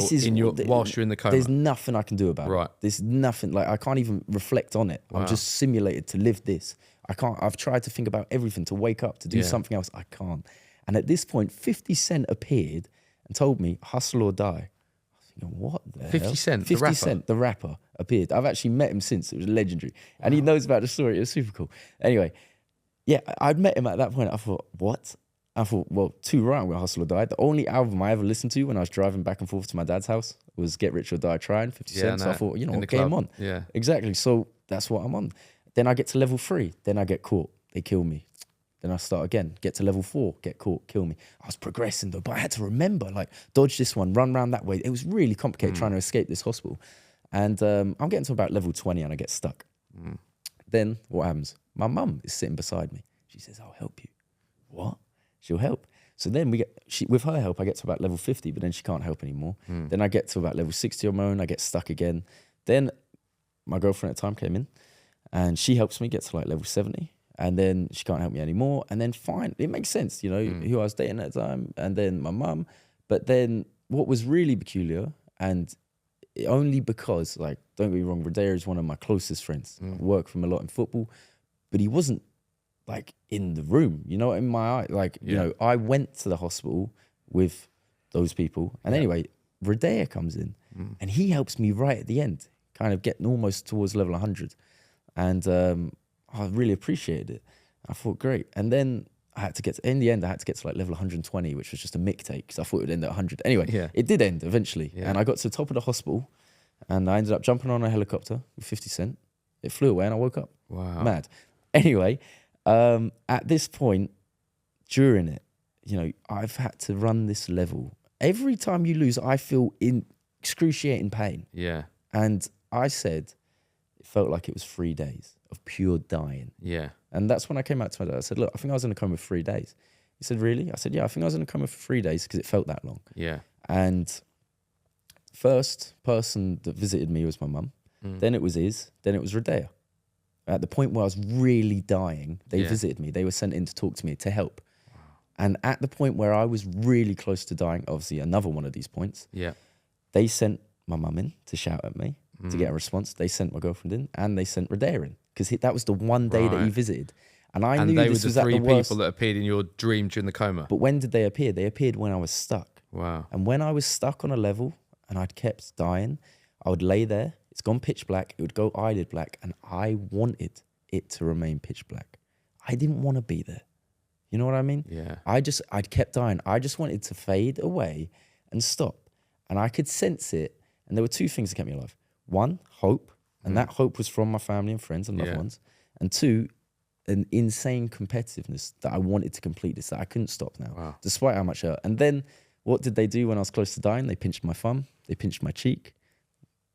whilst you're in the coma. There's nothing I can do about it. There's nothing. Like I can't even reflect on it. I'm just simulated to live this. I can't. I've tried to think about everything, to wake up, to do something else. I can't. And at this point, 50 Cent appeared and told me, hustle or die. I was thinking, what the 50 hell? Cent, 50 the rapper? Cent, the rapper, appeared. I've actually met him since. It was legendary. And he knows about the story. It was super cool. Anyway, yeah, I'd met him at that point. I thought, what? I thought, well, too right, I'm going to hustle or die. The only album I ever listened to when I was driving back and forth to my dad's house was Get Rich or Die Trying, 50 Cent. So I thought, you know what, game on. Yeah. Exactly. So that's what I'm on. Then I get to level 3. Then I get caught. They kill me. Then I start again. Get to level 4. Get caught. Kill me. I was progressing though, but I had to remember, like, dodge this one, run around that way. It was really complicated trying to escape this hospital. And I'm getting to about level 20 and I get stuck. Then what happens? My mum is sitting beside me. She says, I'll help you. What? She'll help. So then with her help, I get to about level 50, but then she can't help anymore. Then I get to about level 60 on my own. I get stuck again. Then my girlfriend at the time came in and she helps me get to like level 70. And then she can't help me anymore. And then fine, it makes sense, you know, who I was dating at the time. And then my mum. But then what was really peculiar, and only because, like, don't get me wrong, Riyad is one of my closest friends. I work with him a lot in football, but he wasn't like in the room, you know, in my eye. Like, you know, I went to the hospital with those people. And anyway, Riyad comes in and he helps me right at the end, kind of getting almost towards level 100. And I really appreciated it. I thought, great. And then in the end, I had to get to like level 120, which was just a mick take because I thought it would end at 100. Anyway, it did end eventually. And I got to the top of the hospital and I ended up jumping on a helicopter with 50 Cent. It flew away and I woke up. Wow. Mad. Anyway, at this point, during it, I've had to run this level. Every time you lose, I feel in excruciating pain. Yeah. And I said, it felt like it was 3 days of pure dying. Yeah. And that's when I came out to my dad. I said, look, I think I was in a coma for 3 days. He said, really? I said, yeah, I think I was in a coma for 3 days because it felt that long. Yeah. And first person that visited me was my mum. Then it was then it was Radea. At the point where I was really dying, they visited me. They were sent in to talk to me, to help. Wow. And at the point where I was really close to dying, obviously another one of these points, they sent my mum in to shout at me, to get a response. They sent my girlfriend in, and they sent Radea in, because that was the one day that he visited. And I knew this was at the worst. And they were the 3 people that appeared in your dream during the coma. But when did they appear? They appeared when I was stuck. Wow. And when I was stuck on a level and I'd kept dying, I would lay there. It's gone pitch black. It would go eyelid black. And I wanted it to remain pitch black. I didn't want to be there. You know what I mean? Yeah. I'd kept dying. I just wanted to fade away and stop. And I could sense it. And there were 2 things that kept me alive. 1, hope. And that hope was from my family and friends and loved ones. And 2, an insane competitiveness that I wanted to complete this, that I couldn't stop now, despite how much hurt. And then what did they do when I was close to dying? They pinched my thumb. They pinched my cheek.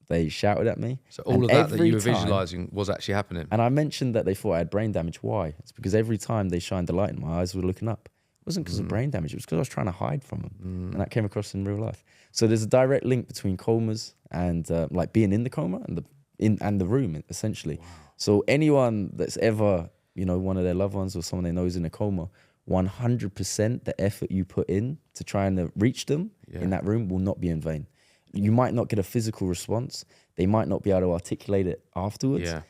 They shouted at me. So all of that you were visualizing was actually happening. And I mentioned that they thought I had brain damage. Why? It's because every time they shined the light in my eyes were looking up. It wasn't because of brain damage. It was because I was trying to hide from them. And that came across in real life. So there's a direct link between comas and like being in the coma and the room, essentially. Wow. So anyone that's ever, one of their loved ones or someone they know is in a coma, 100% the effort you put in to try and reach them in that room will not be in vain. You might not get a physical response. They might not be able to articulate it afterwards. Yeah.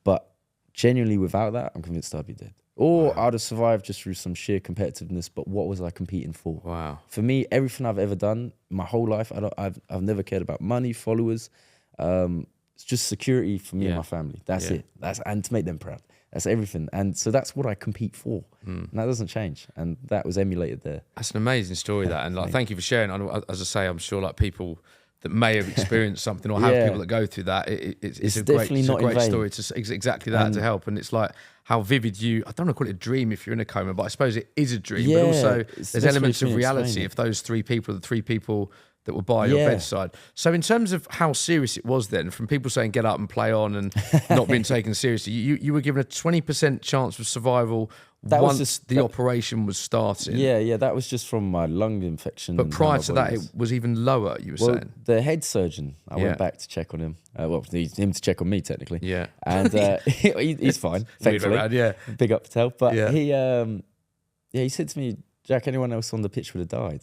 But genuinely, without that, I'm convinced I'd be dead. Or I'd have survived just through some sheer competitiveness. But what was I competing for? Wow. For me, everything I've ever done, my whole life, I've never cared about money, followers. It's just security for me and my family. That's it. And to make them proud. That's everything. And so that's what I compete for. And that doesn't change. And that was emulated there. That's an amazing story, that. And thank you for sharing. As I say, I'm sure people that may have experienced something or have people that go through that, it's a great story to exactly that, to help. And it's like how vivid I don't want to call it a dream if you're in a coma, but I suppose it is a dream. But also there's elements of reality if those 3 people are the 3 people that were by your bedside. So in terms of how serious it was then, from people saying get up and play on and not being taken seriously, you were given a 20% chance of survival once the operation was starting. Yeah, that was just from my lung infection. But prior to that, it was even lower, you were saying? The head surgeon, I went back to check on him. Him to check on me, technically. Yeah. And he's fine, thankfully. Big up Patel. But he said to me, Jack, anyone else on the pitch would have died.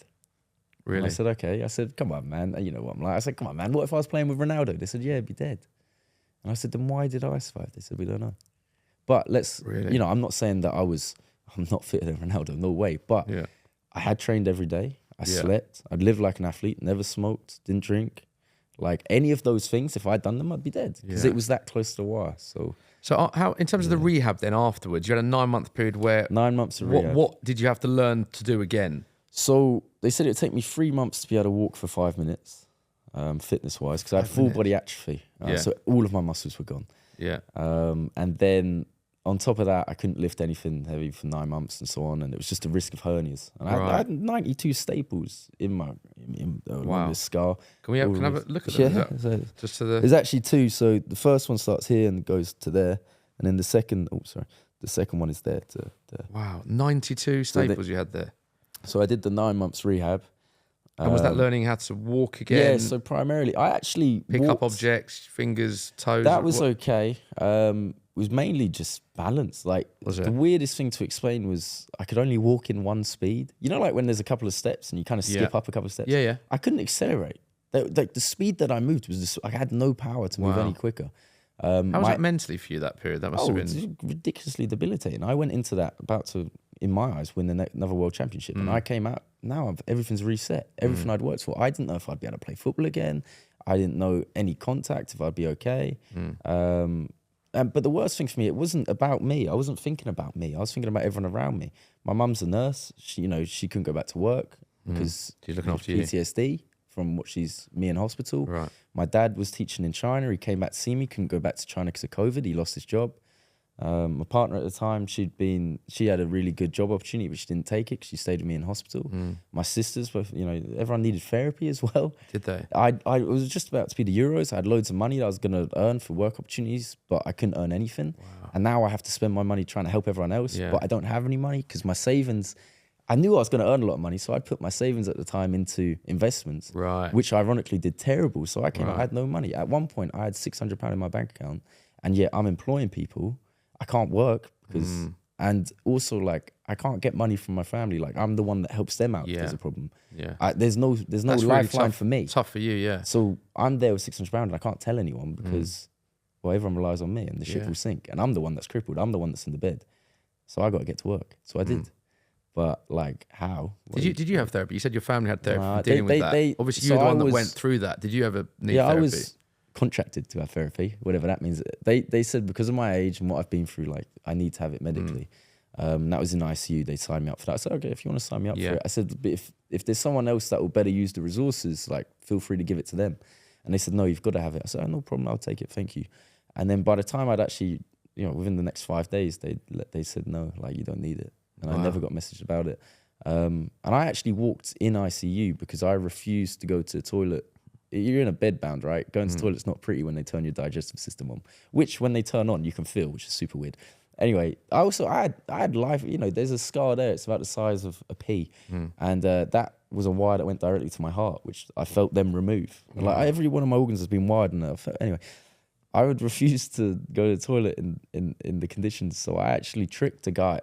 Really? And I said, okay. I said, come on, man. You know what I'm like. I said, come on, man. What if I was playing with Ronaldo? They said, yeah, he'd be dead. And I said, then why did I survive? They said, we don't know. But I'm not saying that I'm not fitter than Ronaldo, no way. But I had trained every day. I slept. I'd lived like an athlete, never smoked, didn't drink. Like any of those things, if I'd done them, I'd be dead because it was that close to the wire. So how, in terms of the rehab then afterwards, you had a 9-month period where... 9 months of rehab. What did you have to learn to do again? So they said it would take me 3 months to be able to walk for 5 minutes, fitness-wise, because I had full body atrophy. So all of my muscles were gone. Yeah. And then on top of that, I couldn't lift anything heavy for 9 months and so on, and it was just a risk of hernias. And I had 92 staples in this scar. Can I have a look at them? So just to the... There's actually 2. So the first one starts here and goes to there, and then the second one is there to there. Wow, 92 staples you had there. So I did the 9 months rehab. And was that learning how to walk again? Yeah, so primarily, I actually pick up objects, fingers, toes. That was okay. It was mainly just balance. Like the weirdest thing to explain was I could only walk in one speed. You know, like when there's a couple of steps and you kind of skip up a couple of steps. Yeah. I couldn't accelerate. The speed that I moved was just, I had no power to move any quicker. How was that mentally for you, that period? That must have been ridiculously debilitating. I went into that about to, in my eyes, win another World Championship. And I came out, now everything's reset. Everything I'd worked for. I didn't know if I'd be able to play football again. I didn't know any contact, if I'd be okay. But the worst thing for me, it wasn't about me. I wasn't thinking about me. I was thinking about everyone around me. My mum's a nurse. She couldn't go back to work because she's looking after PTSD from what she's me in hospital. Right. My dad was teaching in China. He came back to see me. Couldn't go back to China because of COVID. He lost his job. My partner at the time, she had a really good job opportunity, but she didn't take it because she stayed with me in hospital. My sisters, both, everyone needed therapy as well. Did they? I was just about to be the Euros. I had loads of money that I was going to earn for work opportunities, but I couldn't earn anything. Wow. And now I have to spend my money trying to help everyone else, but I don't have any money because my savings, I knew I was going to earn a lot of money, so I put my savings at the time into investments, which ironically did terrible. So I had no money. At one point, I had £600 in my bank account, and yet I'm employing people. I can't work because, and also like I can't get money from my family. Like I'm the one that helps them out if there's a problem. Yeah, there's no That's lifeline really for me. Tough for you, yeah. So I'm there with £600 and I can't tell anyone because well, everyone relies on me and the ship will sink. And I'm the one that's crippled. I'm the one that's in the bed. So I got to get to work. So I did. But like how? Did you have therapy? You said your family had therapy for dealing with that. Obviously, you were the one that went through that. Did you ever need therapy? I was contracted to have therapy, whatever that means. They said because of my age and what I've been through, like I need to have it medically. That was in ICU. They signed me up for that. I said, okay, if you want to sign me up for it. I said, but if there's someone else that will better use the resources, like feel free to give it to them. And they said, no, you've got to have it. I said, oh, no problem, I'll take it, thank you. And then by the time I'd actually, within the next 5 days, they said, no, like you don't need it. And I never got messaged about it. And I actually walked in ICU because I refused to go to the toilet. You're in a bed bound, right? Going to the toilet's not pretty when they turn your digestive system on, which when they turn on, you can feel, which is super weird. Anyway, I had life, there's a scar there. It's about the size of a pea. And that was a wire that went directly to my heart, which I felt them remove. Like every one of my organs has been wired. And anyway, I would refuse to go to the toilet in the conditions. So I actually tricked a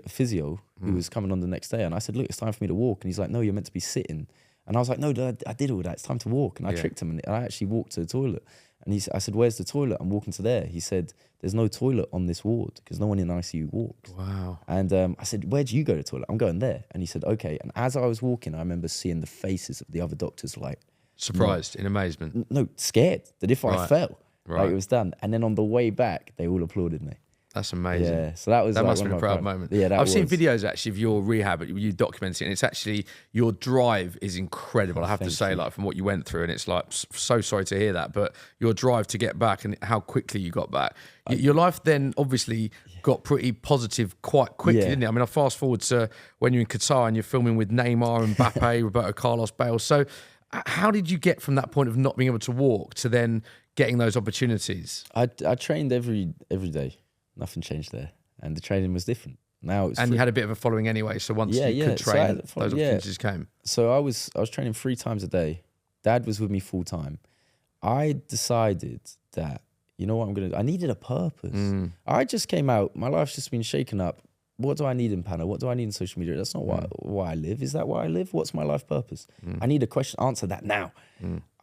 physio who was coming on the next day. And I said, look, it's time for me to walk. And he's like, no, you're meant to be sitting. And I was like, no, I did all that. It's time to walk. And I tricked him. And I actually walked to the toilet. And I said, where's the toilet? I'm walking to there. He said, there's no toilet on this ward because no one in ICU walks. Wow. And I said, where do you go to the toilet? I'm going there. And he said, okay. And as I was walking, I remember seeing the faces of the other doctors like... Surprised, in amazement. No, scared that if I fell, like it was done. And then on the way back, they all applauded me. That's amazing. Yeah, so that must have been a proud moment. Yeah, I've seen videos actually of your rehab, you documenting it, and it's actually, your drive is incredible. I have to say, like from what you went through, and it's like, so sorry to hear that, but your drive to get back and how quickly you got back. Your life then obviously got pretty positive quite quickly, didn't it? I mean, I fast forward to when you're in Qatar and you're filming with Neymar and Mbappe, Roberto Carlos, Bale. So how did you get from that point of not being able to walk to then getting those opportunities? I trained every day. Nothing changed there. And the training was different. Now it's you had a bit of a following anyway, so once you could train, those opportunities came. So I was training 3 times a day. Dad was with me full time. I decided that, you know what I'm going to do? I needed a purpose. I just came out. My life's just been shaken up. What do I need in Panna? What do I need in social media? That's not why I live. Is that why I live? What's my life purpose? I need a question. Answer that now.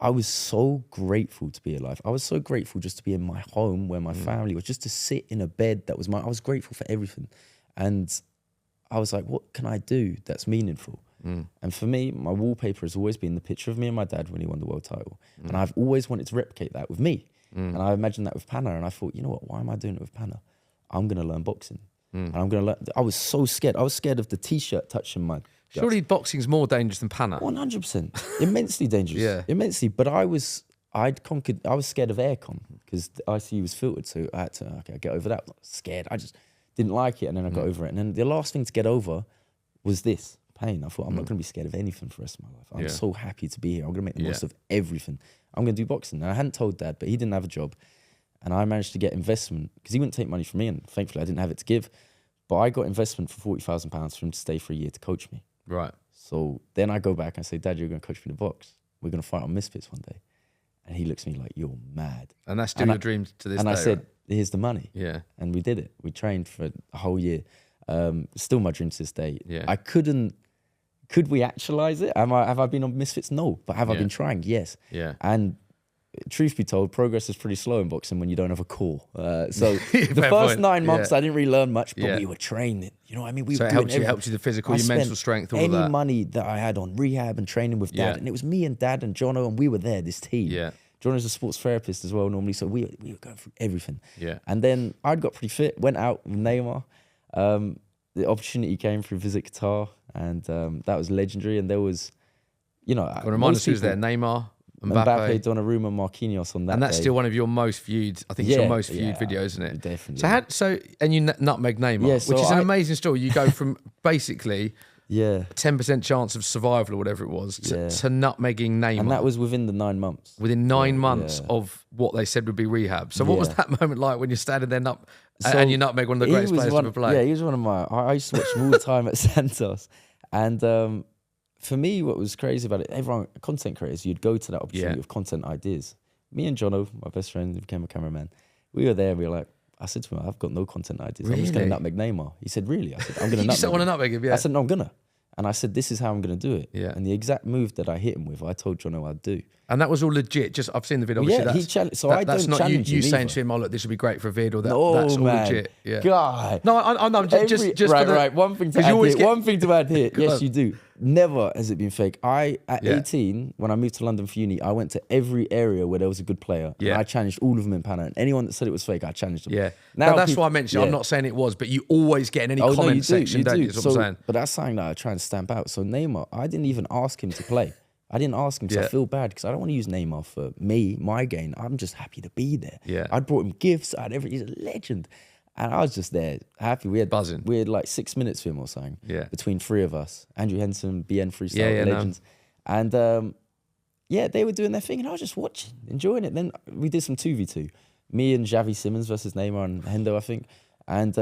I was so grateful to be alive. I was so grateful just to be in my home where my family was, just to sit in a bed that was mine. I was grateful for everything. And I was like, what can I do that's meaningful? And for me, my wallpaper has always been the picture of me and my dad when he won the world title. And I've always wanted to replicate that with me. And I imagined that with Panna. And I thought, you know what? Why am I doing it with Panna? I'm going to learn boxing. And I'm going to learn. I was so scared. I was scared of the T-shirt touching my guts. Surely boxing's more dangerous than Panna. 100%. Immensely dangerous. Yeah. Immensely. But I was scared of aircon because the ICU was filtered. So I had to, get over that. I was scared. I just didn't like it. And then I got over it. And then the last thing to get over was this pain. I thought, I'm not going to be scared of anything for the rest of my life. I'm so happy to be here. I'm going to make the most of everything. I'm going to do boxing. And I hadn't told Dad, but he didn't have a job. And I managed to get investment because he wouldn't take money from me. And thankfully, I didn't have it to give. But I got investment for £40,000 for him to stay for a year to coach me. Right. So then I go back and say, Dad, you're going to coach me to box. We're going to fight on Misfits one day. And he looks at me like, you're mad. And that's still your dream to this day, And I said, right? Here's the money. Yeah. And we did it. We trained for a whole year. Still my dream to this day. Yeah. Could we actualize it? Have I been on Misfits? No. But have I been trying? Yes. Yeah. And truth be told, progress is pretty slow in boxing when you don't have a core. So the first 9 months, I didn't really learn much, but we were training. You know what I mean? So it helped you the physical, your mental strength, all of that. Any money that I had on rehab and training with Dad, and it was me and Dad and Jono, and we were there, this team. Yeah. Jono's a sports therapist as well normally, so we were going through everything. Yeah. And then I'd got pretty fit, went out with Neymar. The opportunity came through Visit Qatar, and that was legendary. And there was, Remind us who's there, Neymar? Mbappe, Donnarumma, Marquinhos on that And that's day. still one of your most viewed, I think it's your most viewed video, isn't it? Definitely. And you nutmeg Neymar, which is an amazing story. You go from basically 10% chance of survival or whatever it was to nutmegging Neymar. And that was within the 9 months. Within 9 months of what they said would be rehab. So what was that moment like when you're standing there and you nutmeg one of the greatest players to ever play? Yeah, he was one of my... I used to watch him all the time at Santos. And for me, what was crazy about it, everyone, content creators, you'd go to that opportunity of content ideas. Me and Jono, my best friend, who became a cameraman, we were there and we were like, I said to him, I've got no content ideas. I'm just going to nutmeg Neymar. He said, really? I said, I'm going to nutmeg him. You just don't want to nutmeg him, I said, no, I'm going to. And I said, this is how I'm going to do it. Yeah. And the exact move that I hit him with, I told Jono I'd do. And that was all legit. Just I've seen the video. Well, obviously, he challenged. So I don't not challenge you him saying either. to him, "Oh look, this would be great for a vid," or that's all man. legit. Yeah. God. No, I'm just right. One thing to add here. One thing to add here. Yes, you do. Never has it been fake. At 18, when I moved to London for uni, I went to every area where there was a good player. Yeah. And I challenged all of them in Panna. And anyone that said it was fake, I challenged them. Yeah. Now that's why I mentioned. I'm not saying it was, but you always get in any comment section, don't you? That's what I'm saying. But that's something that I try and stamp out. So Neymar, I didn't even ask him to play. I didn't ask him because I feel bad because I don't want to use Neymar for me, my gain. I'm just happy to be there. Yeah. I'd brought him gifts. He's a legend. And I was just there, happy. We had buzzing. We had like 6 minutes for him or something. Yeah. Between 3 of us. Andrew Henson, BN Freestyle, legends. No. And they were doing their thing and I was just watching, enjoying it. Then we did some 2v2. Me and Xavi Simmons versus Neymar and Hendo, I think. And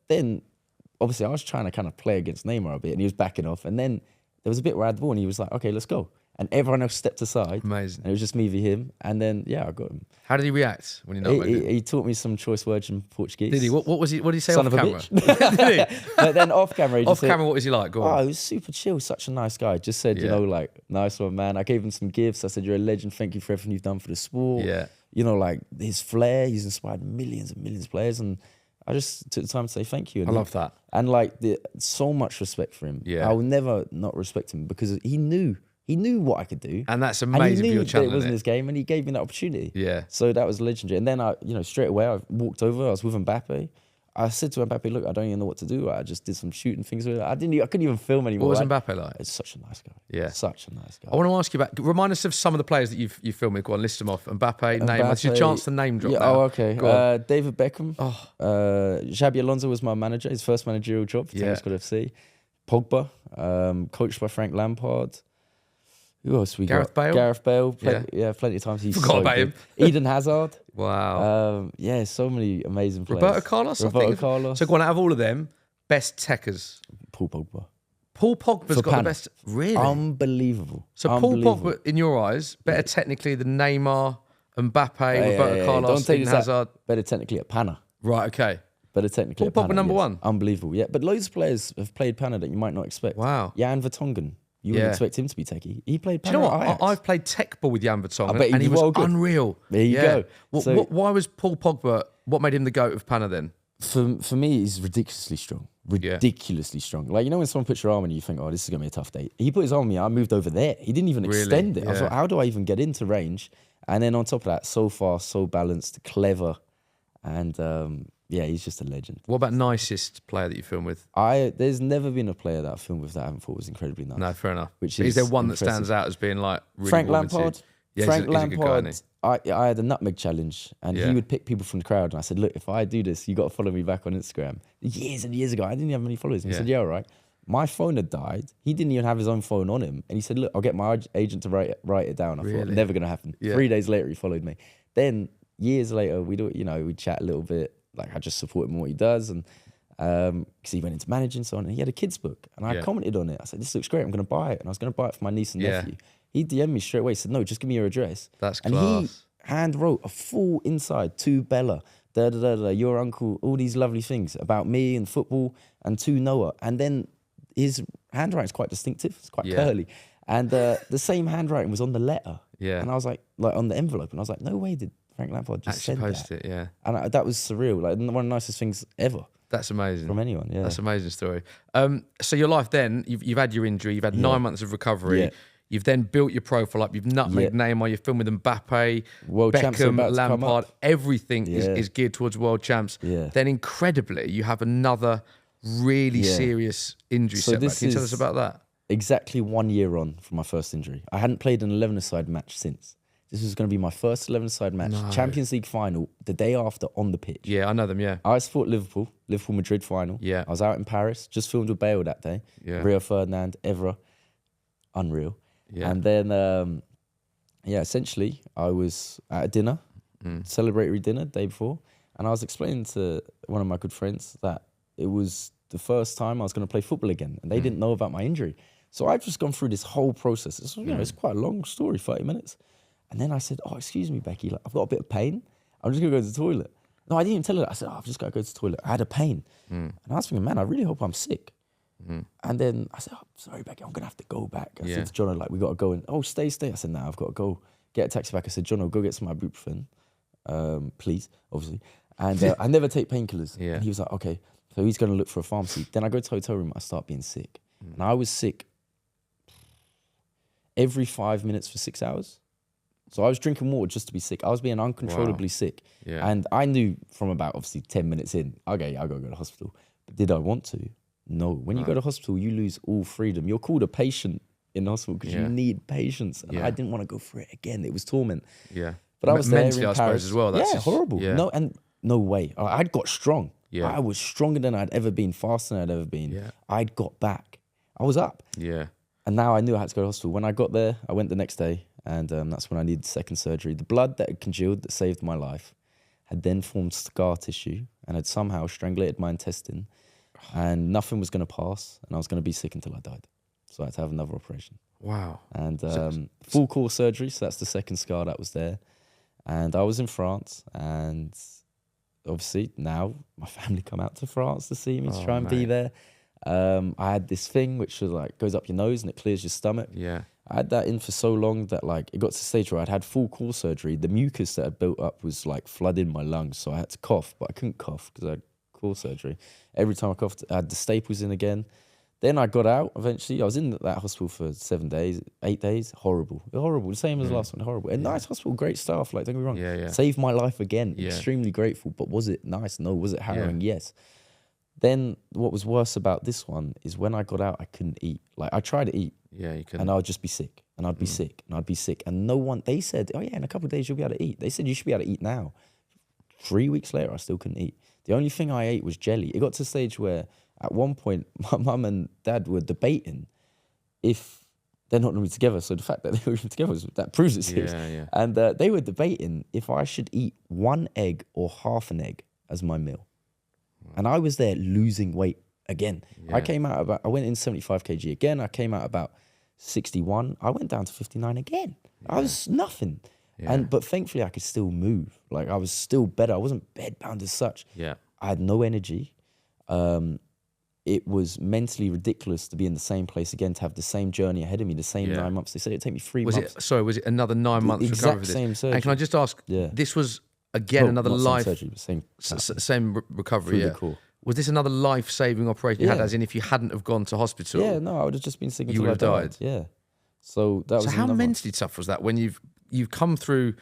then, obviously, I was trying to kind of play against Neymar a bit and he was backing off. And then there was a bit where I had the ball and he was like, okay, let's go. And everyone else stepped aside. Amazing. And it was just me v him. And then, I got him. How did he react when you nutmegged him? He taught me some choice words in Portuguese. Did he? What was he? What did he say Son off of camera? A bitch. Did he? But then off camera, off camera, what was he like? Go on. Oh, he was super chill, such a nice guy. Just said, you know, like, nice one, man. I gave him some gifts. I said, you're a legend. Thank you for everything you've done for the sport. Yeah. You know, like his flair, he's inspired millions and millions of players. And I just took the time to say thank you. And I love that. And like, so much respect for him. Yeah. I will never not respect him because he knew what I could do. And that's amazing for your channel. It wasn't his game and he gave me that opportunity. Yeah. So that was legendary. And then straight away I walked over, I was with Mbappe. I said to Mbappe, look, I don't even know what to do. I just did some shooting things with it. I couldn't even film anymore. What was Mbappe like? It's such a nice guy. Yeah. Such a nice guy. I want to ask you remind us of some of the players that you've filmed with. Go on, list them off. Mbappe, Neymar. It's your chance to name drop now. Oh, okay. David Beckham. Xabi Alonso was my manager, his first managerial job for Tango FC. Pogba, coached by Frank Lampard. Who else we Gareth got? Bale? Gareth Bale. Plenty of times. He's Forgot about him. Eden Hazard. Wow. So many amazing players. Roberto Carlos. So go on, out of all of them, best techers. Paul Pogba. Paul Pogba's got the best. Really? Unbelievable. So Paul Pogba, in your eyes, better technically than Neymar, Mbappe, Roberto Carlos, Eden Hazard. Better technically at Panna. Right. Okay. Better technically Paul at Pogba Panna. number one. Unbelievable. Yeah, but loads of players have played Panna that you might not expect. Wow. Jan Vertonghen. You wouldn't expect him to be techie. He played Panna. Do you know what? I've played tech ball with Jan Vertonghen and he was unreal. There you go. Why was Paul Pogba, what made him the GOAT of Panna then? For me, he's ridiculously strong. Ridiculously strong. Like, you know when someone puts your arm on you, you think, oh, this is going to be a tough day. He put his arm on me, I moved over there. He didn't even extend it. I was like, how do I even get into range? And then on top of that, so fast, so balanced, clever. And he's just a legend. What about nicest player that you filmed with? There's never been a player that I filmed with that I haven't thought was incredibly nice. No, fair enough. Is there one that stands out as being like really Frank Lampard? Yeah, Frank Lampard. He's a good guy, I had a nutmeg challenge and he would pick people from the crowd. And I said, look, if I do this, you got to follow me back on Instagram. Years and years ago, I didn't have many followers. And he said, yeah, all right. My phone had died. He didn't even have his own phone on him. And he said, look, I'll get my agent to write it down. I thought, never going to happen. Yeah. 3 days later, he followed me. Then years later, we'd chat a little bit. Like, I just support him in what he does. And because he went into managing and so on. And he had a kid's book. And I commented on it. I said, this looks great. I'm going to buy it. And I was going to buy it for my niece and nephew. He DM'd me straight away. He said, no, just give me your address. That's class. And he hand wrote a full inside to Bella, your uncle, all these lovely things about me and football, and to Noah. And then his handwriting's quite distinctive. It's quite curly. And the same handwriting was on the letter. Yeah. And I was like on the envelope. And I was like, no way did Frank Lampard just send that. Post it, yeah. And that was surreal. Like, one of the nicest things ever. That's amazing. From anyone, yeah. That's an amazing story. So your life then, you've had your injury, you've had 9 months of recovery. Yeah. You've then built your profile up. You've nutmegged Neymar. You're filmed with Mbappe, World Beckham, Lampard. Everything is geared towards world champs. Yeah. Then incredibly, you have another really serious injury setback. Can you tell us about that? Exactly 1 year on from my first injury. I hadn't played an 11-a-side match since. This was going to be my first 11-side match. No. Champions League final, the day after on the pitch. Yeah, I know them, yeah. I fought Liverpool-Madrid final. Yeah. I was out in Paris, just filmed with Bale that day. Yeah. Rio Ferdinand, Evra, unreal. Yeah. And then, essentially, I was at a dinner, celebratory dinner, day before, and I was explaining to one of my good friends that it was the first time I was going to play football again, and they didn't know about my injury. So I've just gone through this whole process. It's, it's quite a long story, 30 minutes. And then I said, oh, excuse me, Becky, like, I've got a bit of pain. I'm just going to go to the toilet. No, I didn't even tell her that. I said, I've just got to go to the toilet. I had a pain. And I was thinking, man, I really hope I'm sick. And then I said, oh, sorry, Becky, I'm going to have to go back. I said to Jono, like, we got to go. And, oh, stay. I said, nah, I've got to go get a taxi back. I said, Jono, go get some ibuprofen, please, obviously. And I never take painkillers. And he was like, okay. So he's going to look for a pharmacy. Then I go to the hotel room. I start being sick. And I was sick every 5 minutes for 6 hours. So I was drinking water just to be sick. I was being uncontrollably sick. And I knew from about, obviously, 10 minutes in, okay, I got to go to hospital. But did I want to? No. When you go to hospital, you lose all freedom. You're called a patient in hospital because you need patience. And I didn't want to go through it again. It was torment. But I was mentally, there in I suppose, as well. That's horrible. No way. I'd got strong. I was stronger than I'd ever been, faster than I'd ever been. I'd got back. I was up. And now I knew I had to go to hospital. When I got there, I went the next day, and that's when I needed second surgery. The blood that had congealed, that saved my life, had then formed scar tissue and had somehow strangulated my intestine, and nothing was going to pass, and I was going to be sick until I died. So I had to have another operation. Wow. And full core surgery, so that's the second scar that was there. And I was in France, and obviously now my family come out to France to see me, to try and be there. I had this thing which was like goes up your nose and it clears your stomach. I had that in for so long that like it got to the stage where I'd had full core surgery. The mucus that had built up was like flooding my lungs, so I had to cough, but I couldn't cough because I had core surgery. Every time I coughed, I had the staples in again. Then I got out eventually. I was in that hospital for 7 days, 8 days. Horrible. The same as the last one. Horrible. And nice hospital, great staff. Like, don't get me wrong. Saved my life again. Extremely grateful. But was it nice? No. Was it harrowing? Yes. Then what was worse about this one is when I got out, I couldn't eat. Like, I tried to eat. You couldn't. And I would just be sick. And I'd be sick. And I'd be sick. And no one, they said, oh yeah, in a couple of days you'll be able to eat. They said you should be able to eat now. 3 weeks later, I still couldn't eat. The only thing I ate was jelly. It got to the stage where at one point, my mum and dad were debating if they're not normally together. So the fact that they were even together, that proves it's serious. And they were debating if I should eat 1 egg or half an egg as my meal. And I was there losing weight again. I went in 75 kg again. I came out about 61. I went down to 59 again. I was nothing. But thankfully I could still move. Like I was still better. I wasn't bedbound as such. I had no energy. It was mentally ridiculous to be in the same place again, to have the same journey ahead of me, the same 9 months. They said it'd take me 3 months. Was it another 9 months recovery for this? Same surgery. And can I just ask, this was again another life surgery, same recovery. Was this another life-saving operation you had, as in if you hadn't have gone to hospital? Yeah, no, I would have just been sick until you would I have died. Yeah. So that was. So how mentally tough was that when you've come through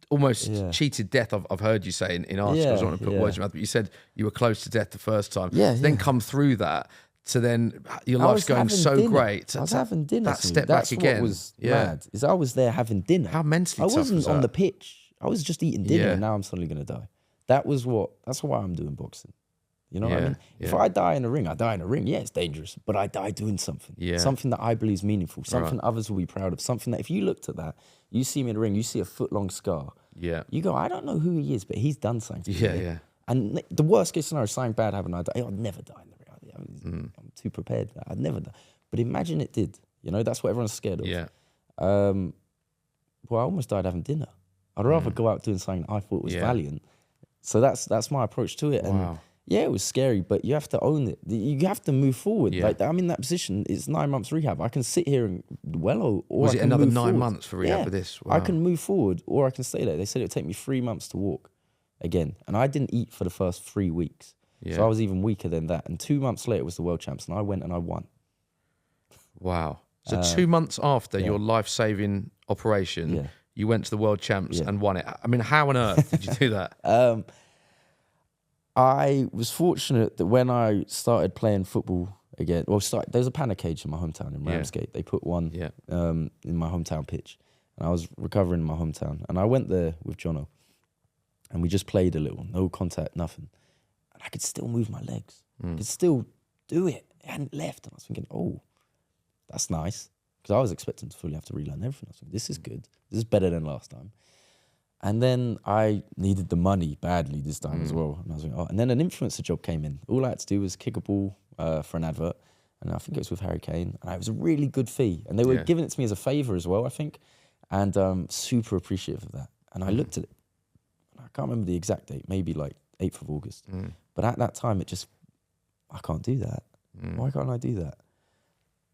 almost cheated death? I've heard you say in articles. I don't want to put words in your mouth, but you said you were close to death the first time. Then come through that to then your life's going so great. I was having dinner. That step back again. What was mad is I was there having dinner. How mentally tough was I wasn't on that? the pitch. I was just eating dinner, and now I'm suddenly going to die. That's why I'm doing boxing. You know what I mean? If I die in a ring, I die in a ring. Yeah, it's dangerous, but I die doing something. Something that I believe is meaningful, something others will be proud of, something that if you looked at that, you see me in a ring, you see a foot-long scar. You go, I don't know who he is, but he's done something. And the worst case scenario, something bad happened, I'd never die in the ring. I'm too prepared. I'd never die. But imagine it did. You know, that's what everyone's scared of. Well, I almost died having dinner. I'd rather go out doing something I thought was valiant. So that's my approach to it. And yeah, it was scary, but you have to own it. You have to move forward. Like I'm in that position. It's 9 months rehab. I can sit here and or was it another 9 forward. months for rehab with this? I can move forward, or I can stay there. They said it would take me 3 months to walk again, and I didn't eat for the first 3 weeks. So I was even weaker than that. And 2 months later was the World Champs, and I went and I won. Wow! So 2 months after your life-saving operation, you went to the World Champs and won it. I mean, how on earth did you do that? I was fortunate that when I started playing football again, there's a Panna cage in my hometown in Ramsgate. They put one in my hometown pitch. and I was recovering in my hometown. And I went there with Jono, and we just played a little, no contact, nothing. And I could still move my legs. I could still do it. It hadn't left. And I was thinking, oh, that's nice. Because I was expecting to fully have to relearn everything. I was thinking, this is good. This is better than last time. And then I needed the money badly this time as well. And I was like, oh. And then an influencer job came in. All I had to do was kick a ball for an advert. And I think it was with Harry Kane. And it was a really good fee. And they were giving it to me as a favour as well, I think. And super appreciative of that. And I looked at it. I can't remember the exact date, maybe like 8th of August. But at that time, I can't do that. Why can't I do that?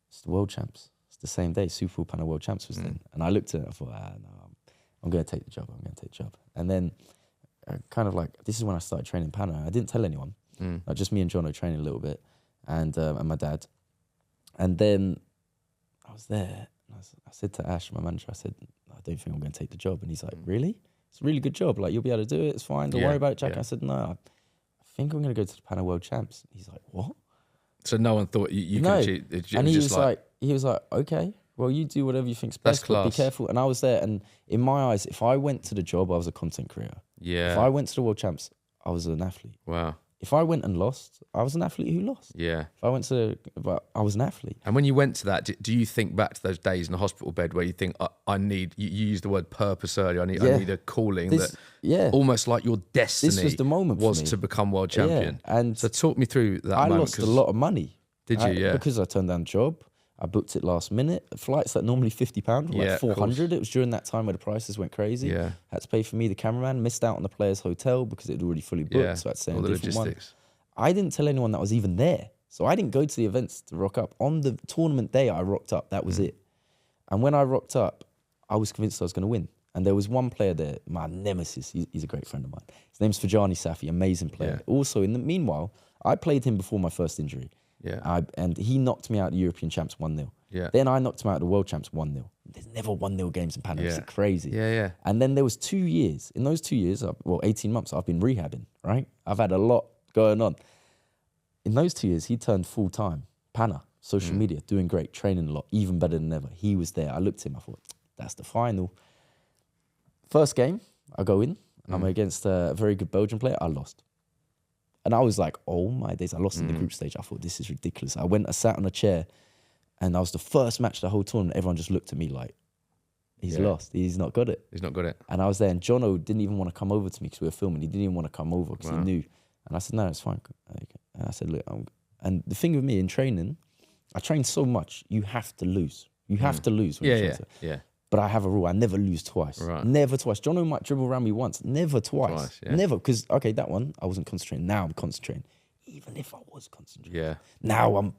It's the World Champs. It's the same day. Super World Panna World Champs was then. And I looked at it and I thought, no, I'm going to take the job. I'm going to take the job. And then kind of like, this is when I started training Panna. I didn't tell anyone. Like just me and Jono training a little bit and my dad. And then I was there. And I said to Ash, my manager, I said, I don't think I'm going to take the job. And he's like, really? It's a really good job. Like, you'll be able to do it. It's fine. Don't worry about it, Jack. I said, no, I think I'm going to go to the Panna World Champs. He's like, what? So no one thought you could achieve it. And he was like, okay, well, you do whatever you think's best, but be careful. And I was there, and in my eyes, if I went to the job, I was a content creator. Yeah. If I went to the World Champs, I was an athlete. Wow. If I went and lost, I was an athlete who lost. Yeah. If I went to, I was an athlete. And when you went to that, do you think back to those days in the hospital bed where you think, I need, you used the word purpose earlier, I need a calling almost like your destiny this was the moment was for me. to become world champion. Yeah. And so talk me through that moment. I lost a lot of money. Did you? Yeah. Because I turned down the job. I booked it last minute. Flights that normally £50 were like 400. It was during that time where the prices went crazy. Yeah. Had to pay for me, the cameraman. Missed out on the players' hotel because it had already fully booked. So I had to stay in a different one. I didn't tell anyone that was even there. So I didn't go to the events to rock up. On the tournament day, I rocked up. That was it. And when I rocked up, I was convinced I was going to win. And there was one player there, my nemesis. He's a great friend of mine. His name's Fajani Safi, amazing player. Yeah. Also, in the meanwhile, I played him before my first injury. Yeah. And he knocked me out the European champs 1-0. Yeah. Then I knocked him out the world champs 1-0. There's never 1-0 games in Panama. It's crazy. Yeah, yeah. And then there was 2 years. In those 2 years, 18 months, I've been rehabbing, right? I've had a lot going on. In those 2 years, he turned full-time. Panna, social media, doing great, training a lot, even better than ever. He was there. I looked at him, I thought, that's the final. First game, I go in. I'm against a very good Belgian player. I lost. And I was like, oh my days. I lost in the group stage. I thought, this is ridiculous. I sat on a chair, and that was the first match of the whole tournament. Everyone just looked at me like, he's lost. He's not got it. He's not got it. And I was there, and Jono didn't even want to come over to me because we were filming. He didn't even want to come over because he knew. And I said, no, it's fine. And I said, look, and the thing with me in training, I train so much, you have to lose. You have to lose. When you train. Yeah. But I have a rule. I never lose twice. Right. Never twice. Jono might dribble around me once. Never twice. Never. Because, okay, that one, I wasn't concentrating. Now I'm concentrating. Even if I was concentrating. Yeah. Now I'm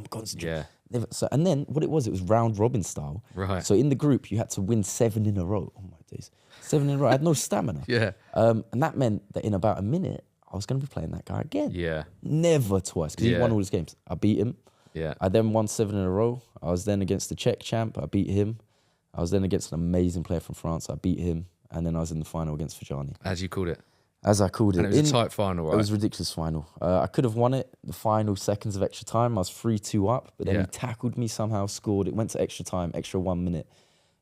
concentrating. Yeah. Never, so, and then what it was round robin style. Right. So in the group, you had to win 7 in a row. Oh my days. 7 in a row. I had no stamina. Yeah. And that meant that in about a minute, I was going to be playing that guy again. Yeah. Never twice. Because he won all his games. I beat him. Yeah. I then won 7 in a row. I was then against the Czech champ. I beat him. I was then against an amazing player from France. I beat him. And then I was in the final against Fajani. As you called it. As I called it. And it was a tight final, right? It was a ridiculous final. I could have won it the final seconds of extra time. I was 3-2 up. But then he tackled me somehow, scored. It went to extra time, extra 1 minute.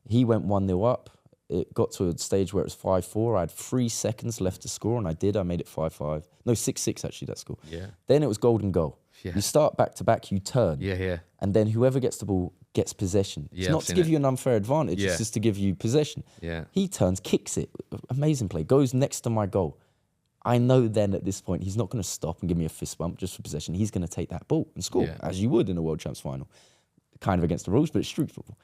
He went 1-0 up. It got to a stage where it was 5-4. I had 3 seconds left to score, and I did. I made it 5-5. No, 6-6 actually, that score. Yeah. Then it was golden goal. Yeah. You start back-to-back, you turn. Yeah. And then whoever gets the ball gets possession. It's not to give you an unfair advantage. It's just to give you possession. Yeah. He turns, kicks it. Amazing play. Goes next to my goal. I know then at this point, he's not going to stop and give me a fist bump just for possession. He's going to take that ball and score, as you would in a World Champs final. Kind of against the rules, but it's street football.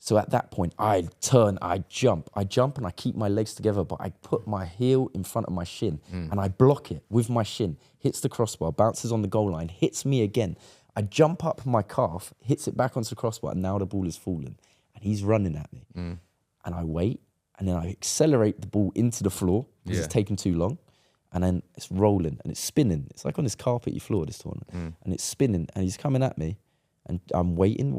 So at that point, I turn, I jump and I keep my legs together, but I put my heel in front of my shin and I block it with my shin, hits the crossbar, bounces on the goal line, hits me again. I jump up my calf, hits it back onto the crossbar, and now the ball is falling. And he's running at me. And I wait, and then I accelerate the ball into the floor because it's taking too long. And then it's rolling and it's spinning. It's like on this carpety floor, this tournament. And it's spinning, and he's coming at me. And I'm waiting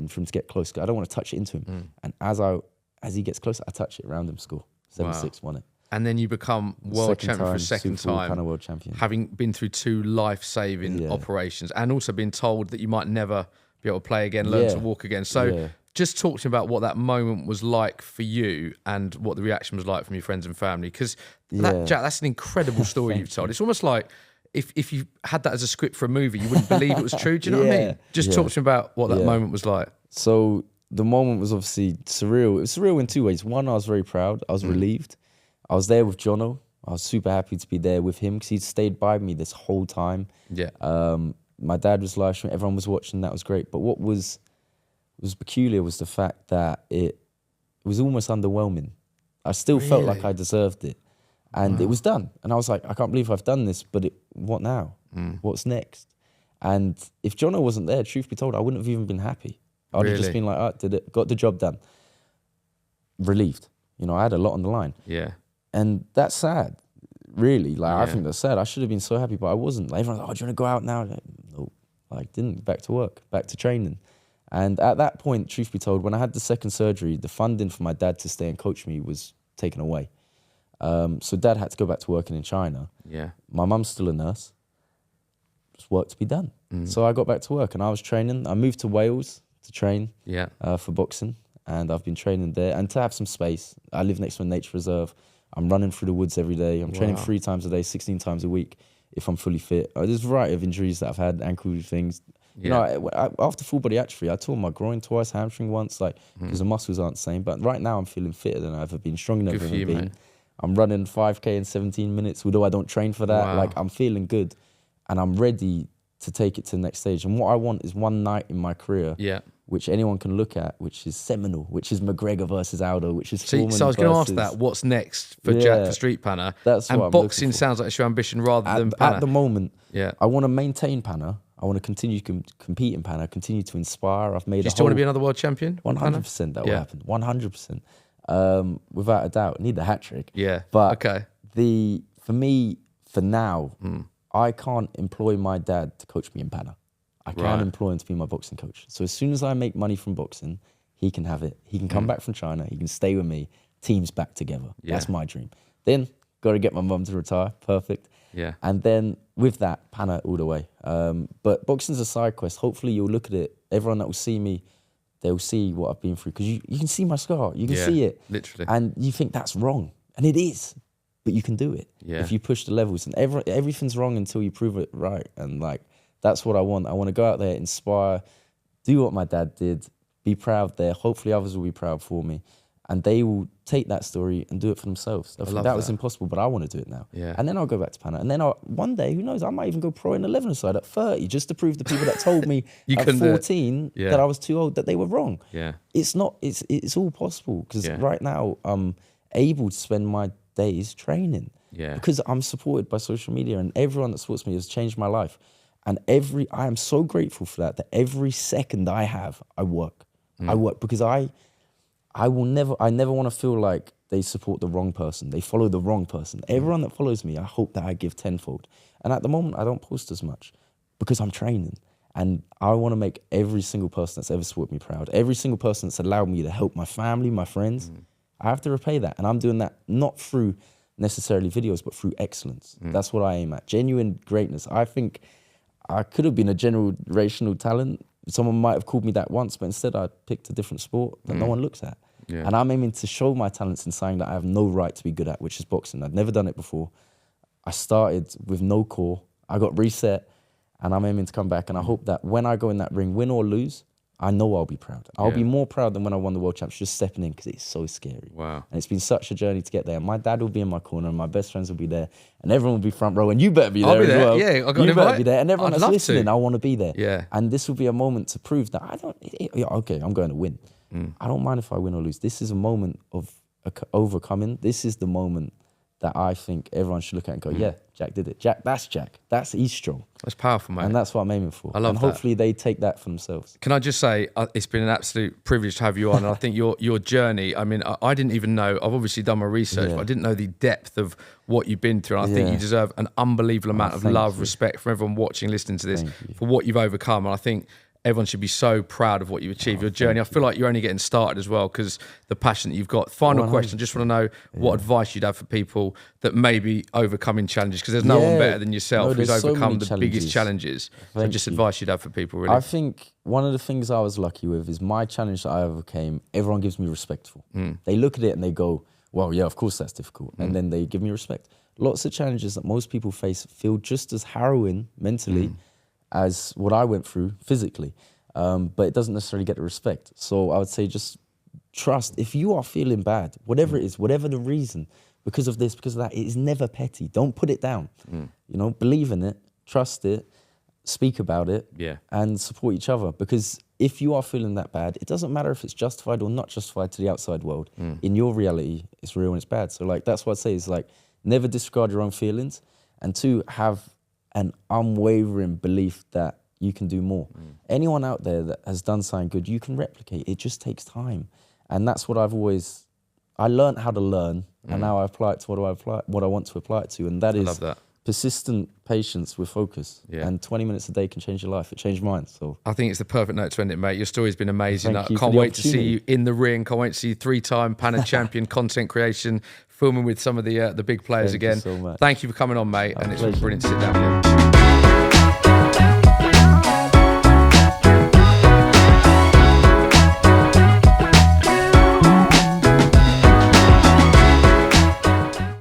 for him to get close. I don't want to touch it into him. And as he gets closer, I touch it around him, score. 7-6, won it. And then you become world champion for a second time, Panna world champion. having been through 2 life-saving operations, and also being told that you might never be able to play again, learn to walk again. So just talk to me about what that moment was like for you and what the reaction was like from your friends and family. Because Jack, that's an incredible story you've told. It's almost like if you had that as a script for a movie, you wouldn't believe it was true. Do you know what I mean? Just talk to me about what that moment was like. So the moment was obviously surreal. It was surreal in two ways. One, I was very proud. I was relieved. I was there with Jono. I was super happy to be there with him because he'd stayed by me this whole time. Yeah. My dad was live streaming. Everyone was watching. That was great. But what was peculiar was the fact that it was almost underwhelming. I still felt like I deserved it. And it was done. And I was like, I can't believe I've done this, but what now? What's next? And if Jono wasn't there, truth be told, I wouldn't have even been happy. I'd have just been like, oh, did it, got the job done. Relieved. You know, I had a lot on the line. Yeah. And that's sad, really. Like, I think that's sad. I should have been so happy, but I wasn't. Like, everyone's like, oh, do you want to go out now? Like, no, I didn't. Back to work, back to training. And at that point, truth be told, when I had the second surgery, the funding for my dad to stay and coach me was taken away. So dad had to go back to working in China. Yeah. My mum's still a nurse. Just work to be done. So I got back to work and I was training. I moved to Wales to train for boxing. And I've been training there. And to have some space, I live next to a nature reserve. I'm running through the woods every day. I'm training 3 times a day, 16 times a week if I'm fully fit. There's a variety of injuries that I've had, ankle things. You know, after full body atrophy, I tore my groin twice, hamstring once, like, because the muscles aren't the same. But right now I'm feeling fitter than I've ever been, stronger than I've ever been. Man. I'm running 5K in 17 minutes, although I don't train for that. Wow. Like, I'm feeling good and I'm ready to take it to the next stage. And what I want is one night in my career, which anyone can look at, which is seminal, which is McGregor versus Aldo, which is Foreman So I was going to ask that, what's next for Jack for Street Panna? That's and what I'm boxing sounds like it's your ambition rather than Panna. At the moment, I want to maintain Panna. I want to continue to compete in Panna, continue to inspire. I've made. Do you still want to be another world champion? 100% that will happen. 100%. Without a doubt. Need the hat trick. Yeah. But for me, for now, I can't employ my dad to coach me in Panna. I can employ him to be my boxing coach. So as soon as I make money from boxing, he can have it. He can come back from China. He can stay with me. Teams back together. That's my dream. Then got to get my mum to retire. Perfect. Yeah. And then with that, Panna all the way. But boxing's a side quest. Hopefully you'll look at it. Everyone that will see me, they'll see what I've been through. Because you can see my scar. You can see it. Literally. And you think that's wrong. And it is. But you can do it. Yeah. If you push the levels. And everything's wrong until you prove it right. And like, that's what I want. I want to go out there, inspire, do what my dad did, be proud there. Hopefully others will be proud for me. And they will take that story and do it for themselves. That was impossible, but I want to do it now. Yeah. And then I'll go back to Panna. And then one day, who knows, I might even go pro in 11 side at 30, just to prove to people that told me at 14 that I was too old, that they were wrong. Yeah. It's all possible because right now I'm able to spend my days training because I'm supported by social media and everyone that supports me has changed my life. And I am so grateful for that every second I have, I work. I work because I never want to feel like they support the wrong person. They follow the wrong person. Everyone that follows me, I hope that I give tenfold. And at the moment, I don't post as much because I'm training. And I want to make every single person that's ever supported me proud. Every single person that's allowed me to help my family, my friends. I have to repay that. And I'm doing that not through necessarily videos, but through excellence. That's what I aim at. Genuine greatness. I think I could have been a generational talent. Someone might have called me that once, but instead I picked a different sport that no one looks at. Yeah. And I'm aiming to show my talents in something that I have no right to be good at, which is boxing. I'd never done it before. I started with no core. I got reset, and I'm aiming to come back. And I hope that when I go in that ring, win or lose, I know I'll be proud. I'll be more proud than when I won the World Championships, just stepping in, because it's so scary. Wow. And it's been such a journey to get there. My dad will be in my corner, and my best friends will be there, and everyone will be front row, and you better be there as well. Yeah, I got you better be there, and everyone that's listening, I want to be there. Yeah. And this will be a moment to prove that okay, I'm going to win. I don't mind if I win or lose. This is a moment of overcoming. This is the moment that I think everyone should look at and go, yeah, Jack did it. Jack. He's strong. That's powerful, mate. And that's what I'm aiming for. I love and hopefully they take that for themselves. Can I just say, it's been an absolute privilege to have you on. And I think your journey, I mean, I didn't even know, I've obviously done my research, but I didn't know the depth of what you've been through. And I think you deserve an unbelievable amount of love, respect from everyone watching, listening to this, for what you've overcome. And I think everyone should be so proud of what you achieved, your journey. I feel like you're only getting started as well because the passion that you've got. Final question, just want to know what advice you'd have for people that may be overcoming challenges, because there's no one better than yourself who's overcome the biggest challenges. So just advice you'd have for people, really. I think one of the things I was lucky with is my challenge that I overcame, everyone gives me respect for. They look at it and they go, well, yeah, of course that's difficult. And then they give me respect. Lots of challenges that most people face feel just as harrowing mentally as what I went through physically, but it doesn't necessarily get the respect. So I would say just trust. If you are feeling bad, whatever it is, whatever the reason, because of this, because of that, it is never petty. Don't put it down. You know, believe in it, trust it, speak about it, and support each other. Because if you are feeling that bad, it doesn't matter if it's justified or not justified to the outside world. In your reality, it's real and it's bad. So like, that's what I'd say is like, never disregard your own feelings, and 2, have an unwavering belief that you can do more. Anyone out there that has done something good, you can replicate. It just takes time. And that's what I learned how to learn, and now I apply it to what I want to apply it to. And that is persistent patience with focus. And 20 minutes a day can change your life. It changed mine. So I think it's the perfect note to end it, mate. Your story's been amazing. I Thank can't wait to see you in the ring. Can't wait to see you 3-time Panna champion, content creation, filming with some of the big players again. Thank you so much. Thank you for coming on, mate. And it's been brilliant to sit down with you.